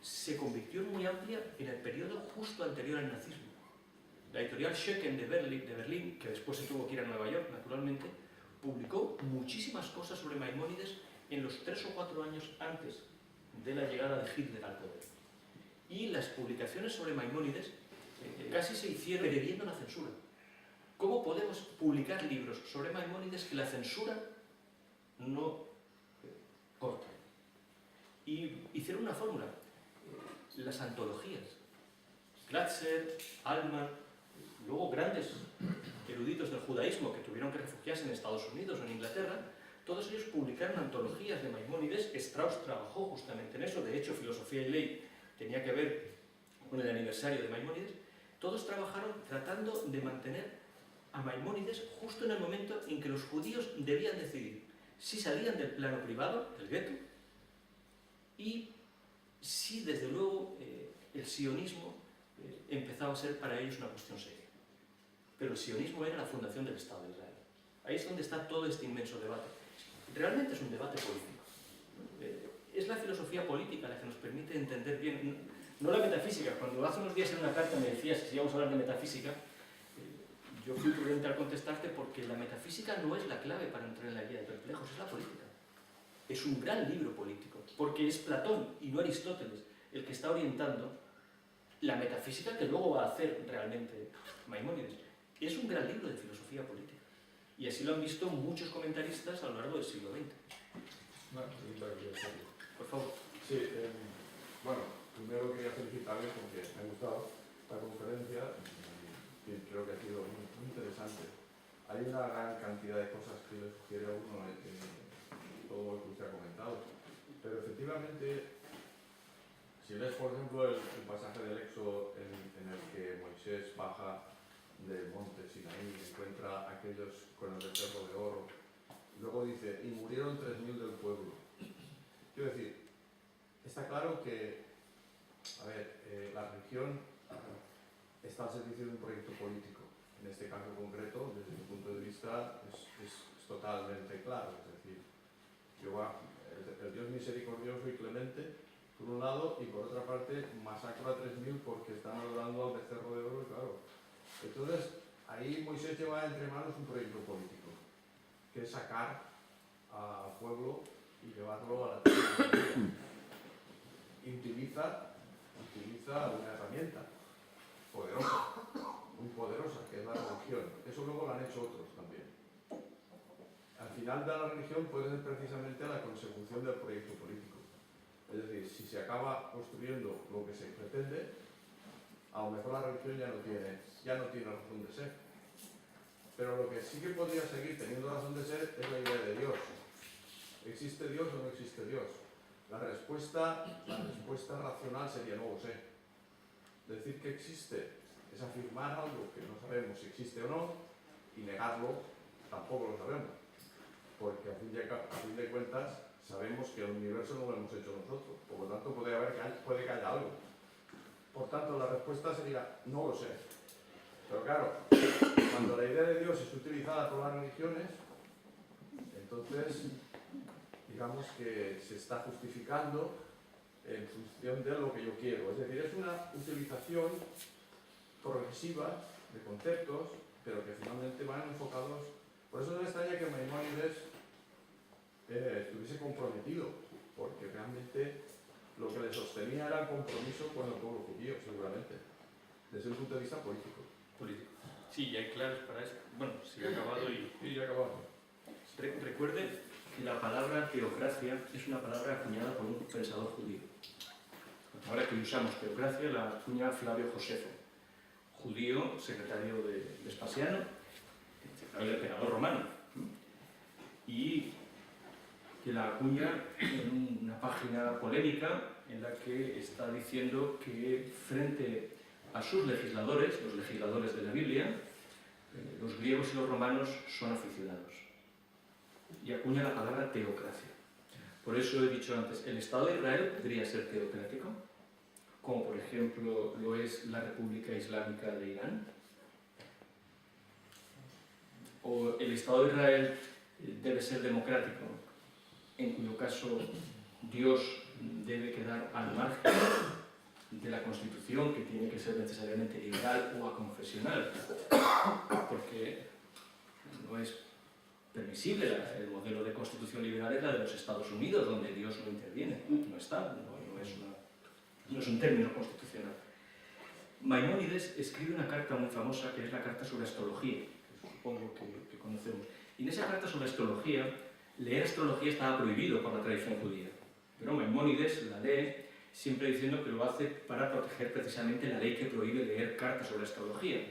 se convirtió en muy amplia en el periodo justo anterior al nazismo. La editorial Schöcken de Berlín, que después se tuvo que ir a Nueva York, naturalmente, publicó muchísimas cosas sobre Maimónides en los 3 o 4 años antes de la llegada de Hitler al poder. Y las publicaciones sobre Maimónides casi se hicieron previendo la censura. ¿Cómo podemos publicar libros sobre Maimónides que la censura no corta? Y hicieron una fórmula. Las antologías. Glatzer, Altman, luego grandes eruditos del judaísmo que tuvieron que refugiarse en Estados Unidos o en Inglaterra, todos ellos publicaron antologías de Maimónides. Strauss trabajó justamente en eso, de hecho Filosofía y Ley tenía que ver con el aniversario de Maimónides. Todos trabajaron tratando de mantener a Maimónides justo en el momento en que los judíos debían decidir si salían del plano privado, del gueto, y si desde luego el sionismo empezaba a ser para ellos una cuestión seria. Pero el sionismo era la fundación del Estado de Israel. Ahí es donde está todo este inmenso debate. Realmente es un debate político. Es la filosofía política la que nos permite entender bien, no la metafísica. Cuando hace unos días en una carta me decías que si íbamos a hablar de metafísica, yo fui prudente al contestarte porque la metafísica no es la clave para entrar en la guía de perplejos, es la política. Es un gran libro político, porque es Platón y no Aristóteles el que está orientando la metafísica que luego va a hacer realmente Maimónides. Es un gran libro de filosofía política. Y así lo han visto muchos comentaristas a lo largo del siglo XX. Una pregunta que quiero hacer. Por favor. Sí, bueno, primero quería felicitarles porque me ha gustado la conferencia y creo que ha sido muy interesante. Hay una gran cantidad de cosas que le sugiere a uno en todo lo que usted ha comentado, pero efectivamente, si lees por ejemplo el pasaje del Éxodo en el que Moisés baja del monte Sinaí y encuentra a aquellos con el becerro de oro, y luego dice, y murieron 3000 del pueblo. Quiero decir, está claro que, a ver, la religión está al servicio de un proyecto político. En este caso concreto, desde mi punto de vista, es totalmente claro. Es decir, Jehová, el Dios misericordioso y clemente, por un lado, y por otra parte, masacra a 3000 porque están adorando al becerro de oro, claro. Entonces, ahí Moisés lleva entre manos un proyecto político, que es sacar al pueblo y llevarlo a la tierra. Y utiliza una herramienta poderosa, muy poderosa, que es la religión. Eso luego lo han hecho otros también. Al final de la religión puede ser precisamente la consecución del proyecto político. Es decir, si se acaba construyendo lo que se pretende, a lo mejor la religión ya no tiene razón de ser. Pero lo que sí que podría seguir teniendo razón de ser es la idea de Dios. ¿Existe Dios o no existe Dios? La respuesta racional sería no lo sé. Decir que existe es afirmar algo que no sabemos si existe o no, y negarlo tampoco lo sabemos. porque a fin de cuentas sabemos que el universo no lo hemos hecho nosotros, por lo tanto puede que haya algo. Por tanto, la respuesta sería, no lo sé. Pero claro, cuando la idea de Dios es utilizada por las religiones, entonces digamos que se está justificando en función de lo que yo quiero. Es decir, es una utilización progresiva de conceptos, pero que finalmente van enfocados. Por eso no me extraña que Maimónides estuviese comprometido, porque realmente lo que le sostenía era el compromiso con el pueblo judío, seguramente, desde un punto de vista político. Sí, ya hay claves para esto. Bueno, sí, he acabado y... Sí, ya acabamos. Recuerde que la palabra teocracia es una palabra acuñada por un pensador judío. La palabra que usamos, teocracia, la acuña Flavio Josefo, judío, secretario de Vespasiano, secretario del emperador romano, y que la acuña en una página polémica en la que está diciendo que frente a sus legisladores, los legisladores de la Biblia, los griegos y los romanos son aficionados. Y acuña la palabra teocracia. Por eso he dicho antes, el Estado de Israel podría ser teocrático, como por ejemplo lo es la República Islámica de Irán. O el Estado de Israel debe ser democrático, en cuyo caso Dios debe quedar al margen de la Constitución, que tiene que ser necesariamente liberal o aconfesional, porque no es permisible. El modelo de constitución liberal es la de los Estados Unidos, donde Dios no interviene, no está, no es un término constitucional. Maimónides escribe una carta muy famosa, que es la carta sobre astrología, que supongo que conocemos. Y en esa carta sobre astrología, leer astrología estaba prohibido por la tradición judía, pero Maimónides la lee siempre diciendo que lo hace para proteger precisamente la ley que prohíbe leer cartas sobre astrología,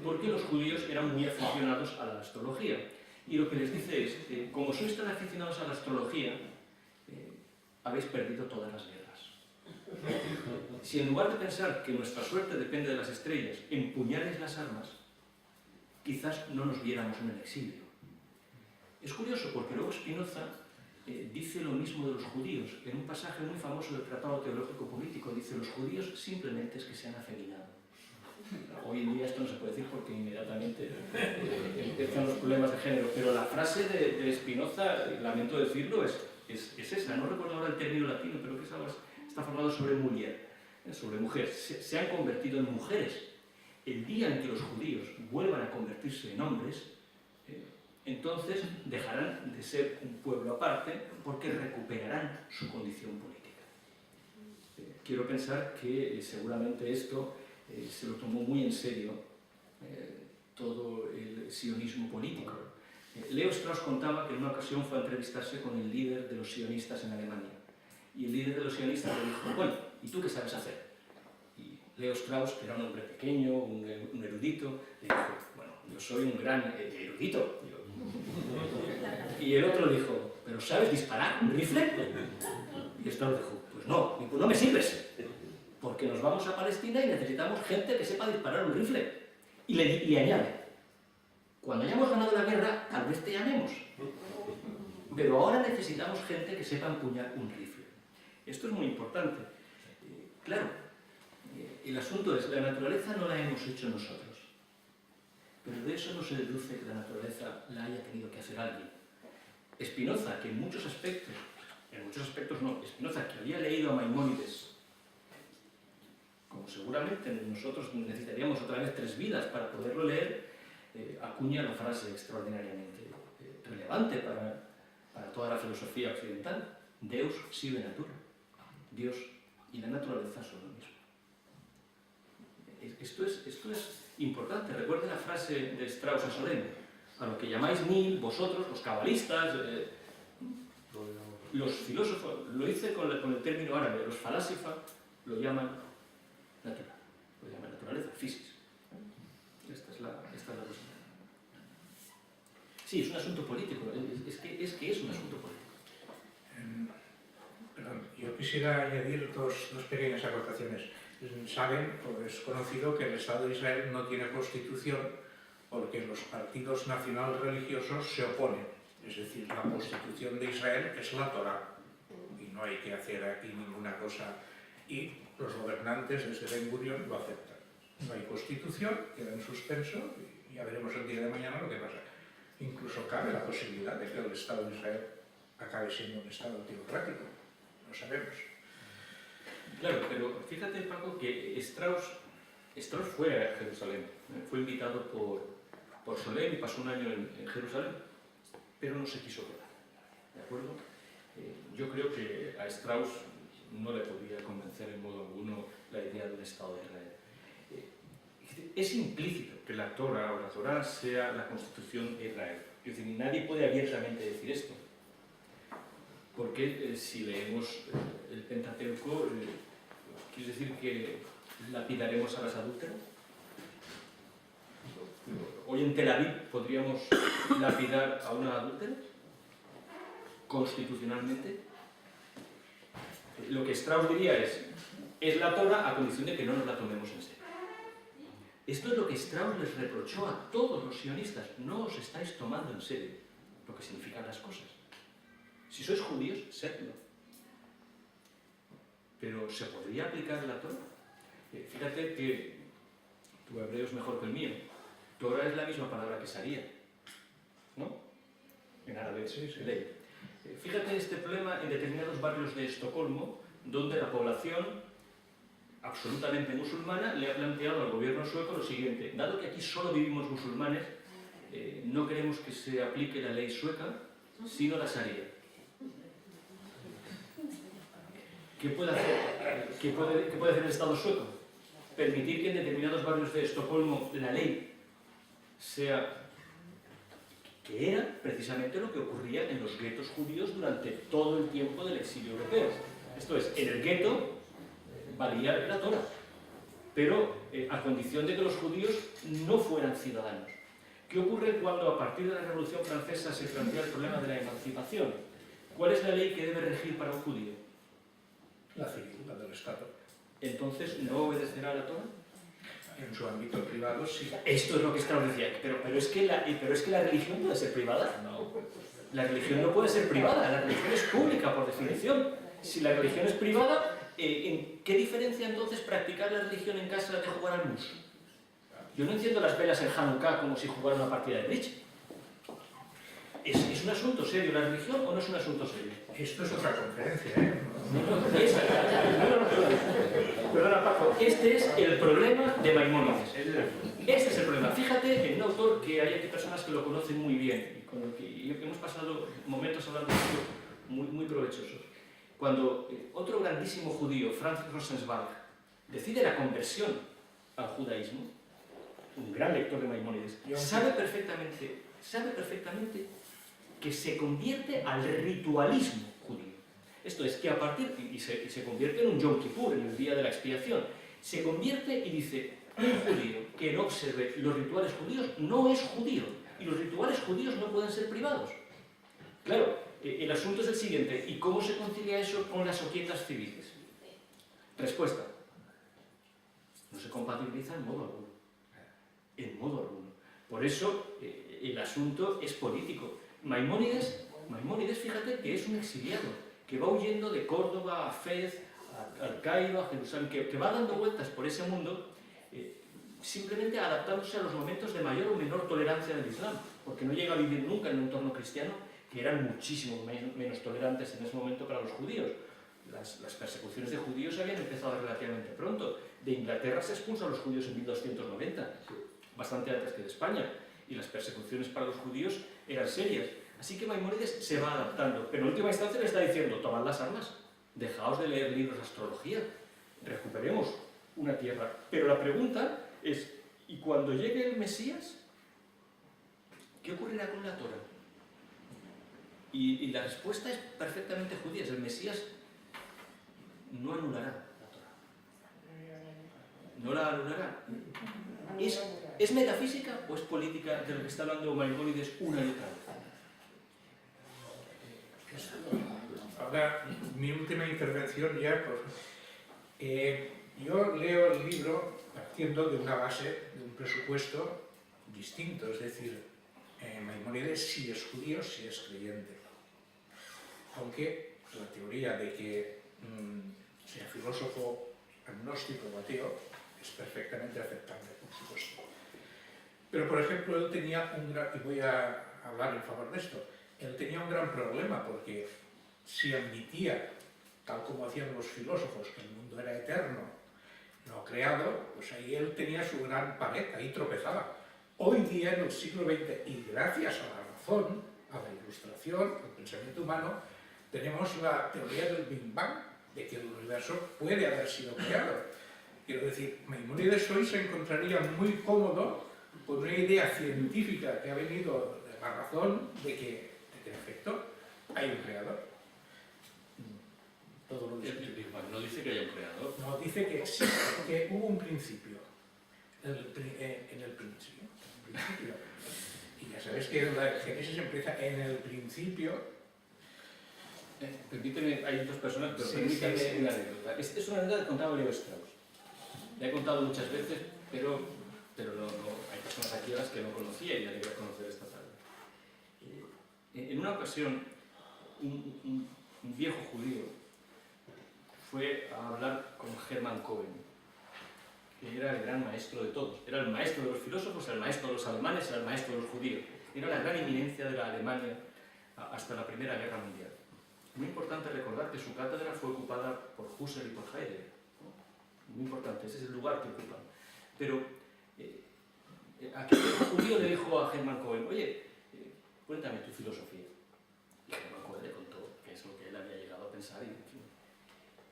porque los judíos eran muy aficionados a la astrología. Y lo que les dice es, como sois tan aficionados a la astrología, habéis perdido todas las guerras. Si en lugar de pensar que nuestra suerte depende de las estrellas, empuñarais las armas, quizás no nos viéramos en el exilio. Es curioso porque luego Spinoza dice lo mismo de los judíos. En un pasaje muy famoso del Tratado Teológico Político dice: los judíos simplemente es que se han afeminado. Hoy en día esto no se puede decir porque inmediatamente empiezan los problemas de género, pero la frase de Spinoza, lamento decirlo, es esa. No recuerdo ahora el término latino, pero que está formado sobre mujer, sobre mujer. Se han convertido en mujeres. El día en que los judíos vuelvan a convertirse en hombres, entonces dejarán de ser un pueblo aparte porque recuperarán su condición política. Quiero pensar que seguramente esto se lo tomó muy en serio todo el sionismo político. Leo Strauss contaba que en una ocasión fue a entrevistarse con el líder de los sionistas en Alemania. Y el líder de los sionistas le dijo: bueno, ¿y tú qué sabes hacer? Y Leo Strauss, que era un hombre pequeño, un erudito, le dijo: bueno, yo soy un gran erudito. Y el otro le dijo: ¿pero sabes disparar un rifle? Y Strauss dijo: pues no me sirves. Porque nos vamos a Palestina y necesitamos gente que sepa disparar un rifle. Y le añade: cuando hayamos ganado la guerra, tal vez te llamemos. Pero ahora necesitamos gente que sepa empuñar un rifle. Esto es muy importante. Claro, el asunto es, la naturaleza no la hemos hecho nosotros. Pero de eso no se deduce que la naturaleza la haya tenido que hacer alguien. Spinoza, que en muchos aspectos no, Spinoza, que había leído a Maimónides, como seguramente nosotros necesitaríamos otra vez 3 vidas para poderlo leer, acuña la frase extraordinariamente relevante para toda la filosofía occidental: Deus sive natura. Dios y la naturaleza son lo mismo. Esto es importante. Recuerden la frase de Strauss a Solem: a lo que llamáis Nihil, vosotros, los cabalistas, los filósofos, lo hice con el término árabe, los falásifa lo llaman natura, lo llaman naturaleza, physis. Esta es la cosa. Sí, es un asunto político, es que es un asunto político. Perdón, yo quisiera añadir dos pequeñas acotaciones. Saben, o es conocido, que el Estado de Israel no tiene constitución porque los partidos nacional religiosos se oponen. Es decir, la Constitución de Israel es la Torá y no hay que hacer aquí ninguna cosa. Y los gobernantes desde Ben Gurión lo aceptan. No hay Constitución, queda en suspenso y ya veremos el día de mañana lo que pasa. Incluso cabe la posibilidad de que el Estado de Israel acabe siendo un Estado teocrático. No sabemos. Claro, pero fíjate, Paco, que Strauss fue a Jerusalén, fue invitado por Solem y pasó un año en Jerusalén, pero no se quiso quedar, ¿de acuerdo? Yo creo que a Strauss no le podía convencer en modo alguno la idea de un Estado de Israel. Es implícito que la Torá o la Torá sea la Constitución de Israel. Es decir, nadie puede abiertamente decir esto. Porque si leemos el Pentateuco, ¿quiere decir que lapidaremos a las adúlteras? Hoy en Tel Aviv podríamos lapidar a una adúltera constitucionalmente. Lo que Strauss diría es la Torá a condición de que no nos la tomemos en serio. Esto es lo que Strauss les reprochó a todos los sionistas. No os estáis tomando en serio lo que significan las cosas. Si sois judíos, sedlo. Pero ¿se podría aplicar la Torá? Fíjate que tu hebreo es mejor que el mío. Torá es la misma palabra que Sharia, ¿no? En árabe, Sí, sí. ley. Fíjate este problema en determinados barrios de Estocolmo, donde la población absolutamente musulmana le ha planteado al gobierno sueco lo siguiente: dado que aquí solo vivimos musulmanes, no queremos que se aplique la ley sueca, sino la Sharia. ¿Qué puede hacer el Estado sueco? Permitir que en determinados barrios de Estocolmo la ley sea, que era precisamente lo que ocurría en los guetos judíos durante todo el tiempo del exilio europeo. Esto es, en el gueto valía la Torá, pero a condición de que los judíos no fueran ciudadanos. ¿Qué ocurre cuando a partir de la Revolución Francesa se plantea el problema de la emancipación? ¿Cuál es la ley que debe regir para un judío? La civil, la del Estado. Entonces, ¿no obedecerá a la Torá? En su ámbito privado sí. Esto es lo que Strauss decía, pero es que la religión puede ser privada. No. La religión no puede ser privada, la religión es pública por definición. Si la religión es privada, ¿en qué diferencia entonces practicar la religión en casa de jugar al mus? Yo no enciendo las velas en Hanukkah como si jugara una partida de bridge. ¿Es un asunto serio la religión o no es un asunto serio? Esto es otra conferencia, ¿eh? Perdona, Paco, este es el problema de Maimónides. Este es el problema. Fíjate en un autor que hay aquí personas que lo conocen muy bien y con el que hemos pasado momentos hablando de esto muy provechosos. Cuando otro grandísimo judío, Franz Rosenzweig, decide la conversión al judaísmo, un gran lector de Maimónides, sabe perfectamente que se convierte al ritualismo judío. Esto es, que a partir, y se convierte en un Yom Kippur, en el día de la expiación, se convierte y dice: un judío que no observe los rituales judíos no es judío, y los rituales judíos no pueden ser privados. Claro, el asunto es el siguiente: ¿y cómo se concilia eso con las oquietas civiles? Respuesta: no se compatibiliza en modo alguno. En modo alguno. Por eso el asunto es político. Maimónides, fíjate que es un exiliado, que va huyendo de Córdoba a Fez, al Cairo, a Jerusalén, que va dando vueltas por ese mundo, simplemente adaptándose a los momentos de mayor o menor tolerancia del Islam, porque no llega a vivir nunca en un entorno cristiano, que eran muchísimo menos tolerantes en ese momento para los judíos. Las persecuciones de judíos habían empezado relativamente pronto. De Inglaterra se expulsan a los judíos en 1290, bastante antes que de España, y las persecuciones para los judíos eran serias. Así que Maimónides se va adaptando, pero en última instancia le está diciendo: tomad las armas, dejaos de leer libros de astrología, recuperemos una tierra. Pero la pregunta es: ¿y cuando llegue el Mesías? ¿Qué ocurrirá con la Torá? Y la respuesta es perfectamente judía: el Mesías no anulará la Torá. No la anulará. ¿Es metafísica o es política de lo que está hablando Maimónides una y otra vez? Ahora, mi última intervención ya, yo leo el libro partiendo de una base, de un presupuesto distinto, es decir, Maimónides sí es judío, sí es creyente. Aunque la teoría de que sea filósofo, agnóstico o ateo es perfectamente aceptable, por supuesto. Pero, por ejemplo, él tenía un gran, y voy a hablar en favor de esto, él tenía un gran problema porque si admitía, tal como hacían los filósofos, que el mundo era eterno, no creado, pues ahí él tenía su gran pared, ahí tropezaba. Hoy día, en el siglo XX, y gracias a la razón, a la ilustración, al pensamiento humano, tenemos la teoría del Big Bang, de que el universo puede haber sido creado. Quiero decir, Maimónides hoy se encontraría muy cómodo con una idea científica que ha venido de la razón de que en efecto hay un creador. Todo lo El dice. Big Bang no dice que haya un creador. No, dice que existe, que hubo un principio. En el principio. Y ya sabéis que la Génesis empieza en el principio. Permíteme, hay dos personas, pero Sí, permítame sí, sí. una anécdota. Es una anécdota que contaba Leo Strauss. La he contado muchas veces, pero hay personas aquí a las que no conocía y ya le voy a conocer esta tarde. En una ocasión, un viejo judío fue a hablar con Hermann Cohen, que era el gran maestro de todos. Era el maestro de los filósofos, era el maestro de los alemanes, era el maestro de los judíos. Era la gran eminencia de la Alemania hasta la Primera Guerra Mundial. Muy importante recordar que su cátedra fue ocupada por Husserl y por Heidegger. Muy importante, ese es el lugar que ocupan. Pero aquel judío le dijo a Hermann Cohen, oye, cuéntame tu filosofía. Y Hermann Cohen le contó qué es lo que él había llegado a pensar.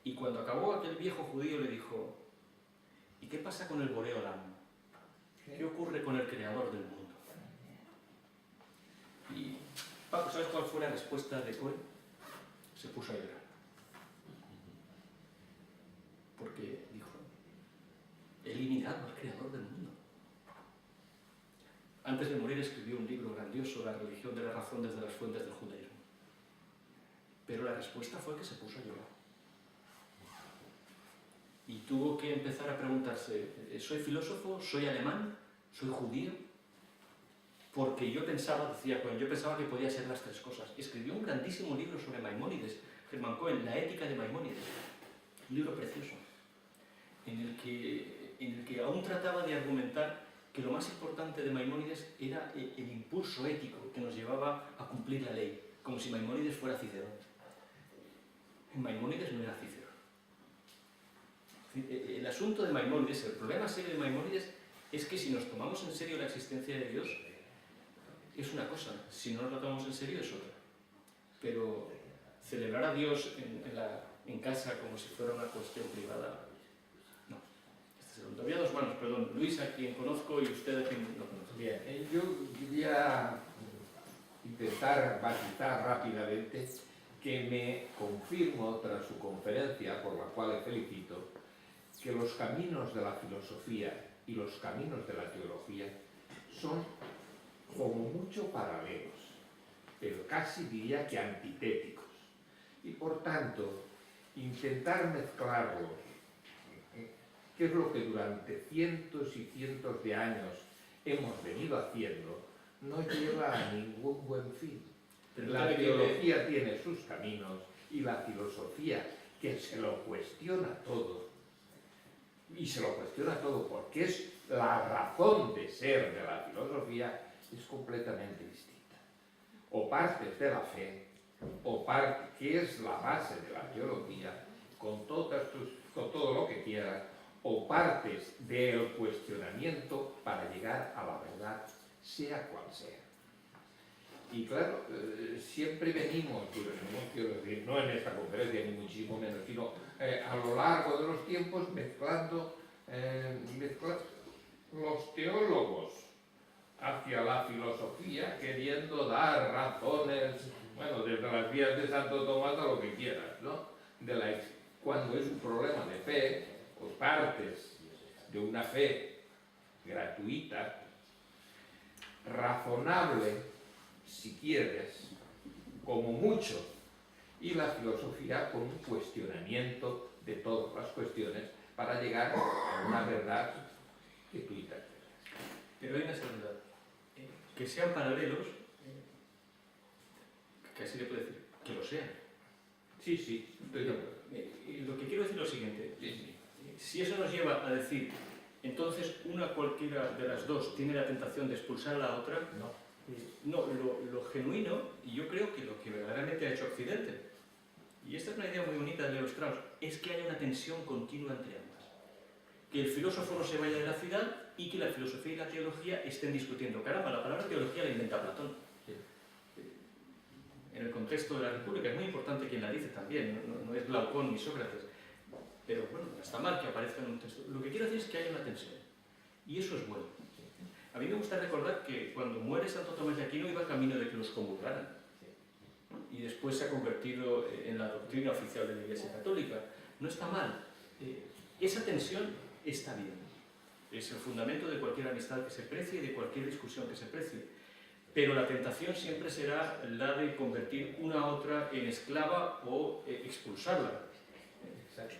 Y cuando acabó, aquel viejo judío le dijo, ¿y qué pasa con el Boreolam? ¿Qué ocurre con el creador del mundo? Y Paco, ¿sabes cuál fue la respuesta de Cohen? Se puso a llorar. Porque dijo, he eliminado al creador del mundo. Antes de morir escribió un libro grandioso, La religión de la razón desde las fuentes del judaísmo. Pero la respuesta fue que se puso a llorar. Y tuvo que empezar a preguntarse, ¿soy filósofo? ¿Soy alemán? ¿Soy judío? Porque yo pensaba, decía Cohen, yo pensaba que podía ser las tres cosas. Escribió un grandísimo libro sobre Maimónides, Hermann Cohen, La ética de Maimónides. Un libro precioso, en el que aún trataba de argumentar que lo más importante de Maimónides era el impulso ético que nos llevaba a cumplir la ley, como si Maimónides fuera Cicerón. Maimónides no era Cicerón. El asunto de Maimónides, el problema serio de Maimónides, es que si nos tomamos en serio la existencia de Dios, es una cosa, si no nos la tomamos en serio es otra. Pero celebrar a Dios en casa como si fuera una cuestión privada, no. Había dos manos, perdón, Luis a quien conozco y usted a quien no conozco. Bien, yo quería intentar matizar rápidamente que me confirmo tras su conferencia, por la cual le felicito, que los caminos de la filosofía y los caminos de la teología son como mucho paralelos, pero casi diría que antitéticos. Y por tanto, intentar mezclarlos, que es lo que durante cientos y cientos de años hemos venido haciendo, no lleva a ningún buen fin. La teología tiene sus caminos y la filosofía, que se lo cuestiona todo, y se lo cuestiona todo porque es la razón de ser de la filosofía, es completamente distinta. O partes de la fe, o que es la base de la teología, con todo lo que quieras, o partes del cuestionamiento para llegar a la verdad, sea cual sea. Y claro, siempre venimos, quiero decir, no en esta conferencia ni muchísimo menos, sino a lo largo de los tiempos mezclando los teólogos hacia la filosofía, queriendo dar razones, bueno, desde las vías de Santo Tomás a lo que quieras, ¿no? Cuando es un problema de fe, o partes de una fe gratuita, razonable, si quieres, como mucho, y la filosofía con un cuestionamiento de todas las cuestiones para llegar a una verdad que tú interpretas. Pero hay una seguridad. que sean paralelos, que así le puedo decir, que lo sean. Sí, sí, estoy de acuerdo. Y lo que quiero decir es lo siguiente, Sí, sí. si eso nos lleva a decir, entonces una cualquiera de las dos tiene la tentación de expulsar a la otra, no, lo genuino, y yo creo que lo que verdaderamente ha hecho Occidente, y esta es una idea muy bonita de Leo Strauss, es que haya una tensión continua entre ambas. Que el filósofo no se vaya de la ciudad y que la filosofía y la teología estén discutiendo. Caramba, la palabra teología la inventa Platón. En el contexto de la República es muy importante quien la dice también, no es Glaucón ni Sócrates. Pero bueno, no está mal que aparezca en un texto. Lo que quiero decir es que hay una tensión. Y eso es bueno. A mí me gusta recordar que cuando muere Santo Tomás de Aquino iba camino de que los comulgaran. Y después se ha convertido en la doctrina oficial de la Iglesia Católica. No está mal. Esa tensión está bien. Es el fundamento de cualquier amistad que se precie y de cualquier discusión que se precie. Pero la tentación siempre será la de convertir una a otra en esclava o expulsarla. Exacto.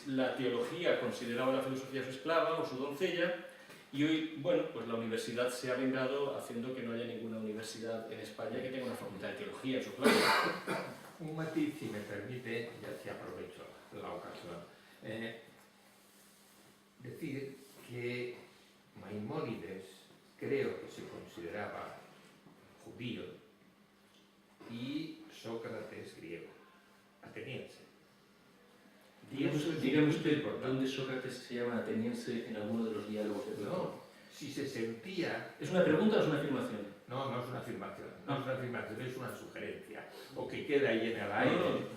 La teología consideraba la filosofía su esclava o su doncella, y hoy, bueno, pues la universidad se ha vengado haciendo que no haya ninguna universidad en España que tenga una facultad de teología en su clase. Un matiz, si me permite, ya se aprovecho la ocasión. Decir que Maimónides creo que se consideraba judío y Sócrates griego, ateniense. Dígame usted dónde Sócrates se llama ateniense en alguno de los diálogos de Platón. No, si se sentía... ¿Es una pregunta o es una afirmación? No, no es una afirmación, no es una afirmación, es una sugerencia, o que queda ahí en el aire.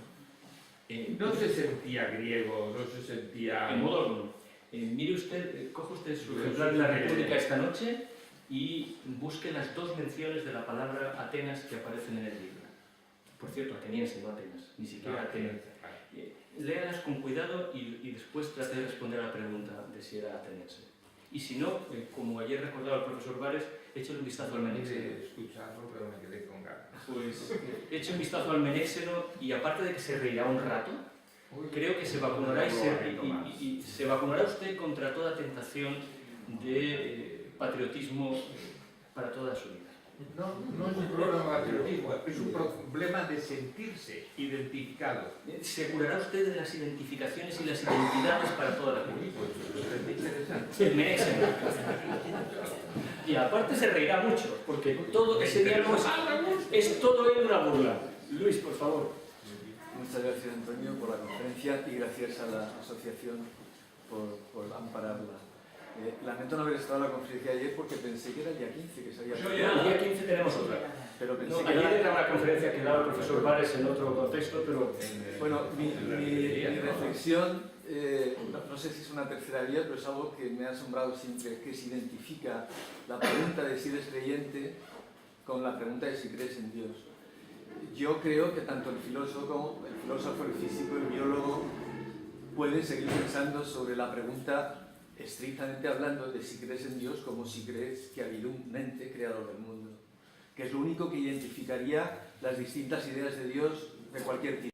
No se sentía griego, no se sentía... En modo alguno. Mire usted, coge usted su ejemplar de la República esta noche y busque las dos menciones de la palabra Atenas que aparecen en el libro. Por cierto, ateniense, no Atenas, ni siquiera Atenas. Léalas con cuidado y después trate de responder a la pregunta de si era ateniense. Y si no, como ayer recordaba el profesor Vares, échale un vistazo al Menéxeno. Escucharlo, pero me quedé con ganas. Pues eche un vistazo al Menéxeno y aparte de que se reirá un rato, creo que se vacunará y se vacunará usted contra toda tentación de patriotismo para toda su vida. No, no es un problema de patriotismo, es un problema de sentirse identificado. Se curará usted de las identificaciones y las identidades para toda la vida. Pues es interesante. El Menéxeno. Y aparte se reirá mucho, porque todo ese diálogo es todo él una burla. Luis, por favor. Muchas gracias, Antonio, por la conferencia y gracias a la asociación por ampararla. Lamento no haber estado en la conferencia ayer porque pensé que era el día 15 que salía. El día 15 tenemos otra. Pero pensé No, que ayer era una conferencia que daba el profesor Vares en otro contexto, pero... Bueno, mi reflexión, no sé si es una tercera vía, pero es algo que me ha asombrado siempre, que se identifica la pregunta de si eres creyente con la pregunta de si crees en Dios. Yo creo que tanto el filósofo, el físico, el biólogo pueden seguir pensando sobre la pregunta, estrictamente hablando, de si crees en Dios como si crees que ha habido un ente creador del mundo, que es lo único que identificaría las distintas ideas de Dios de cualquier tipo.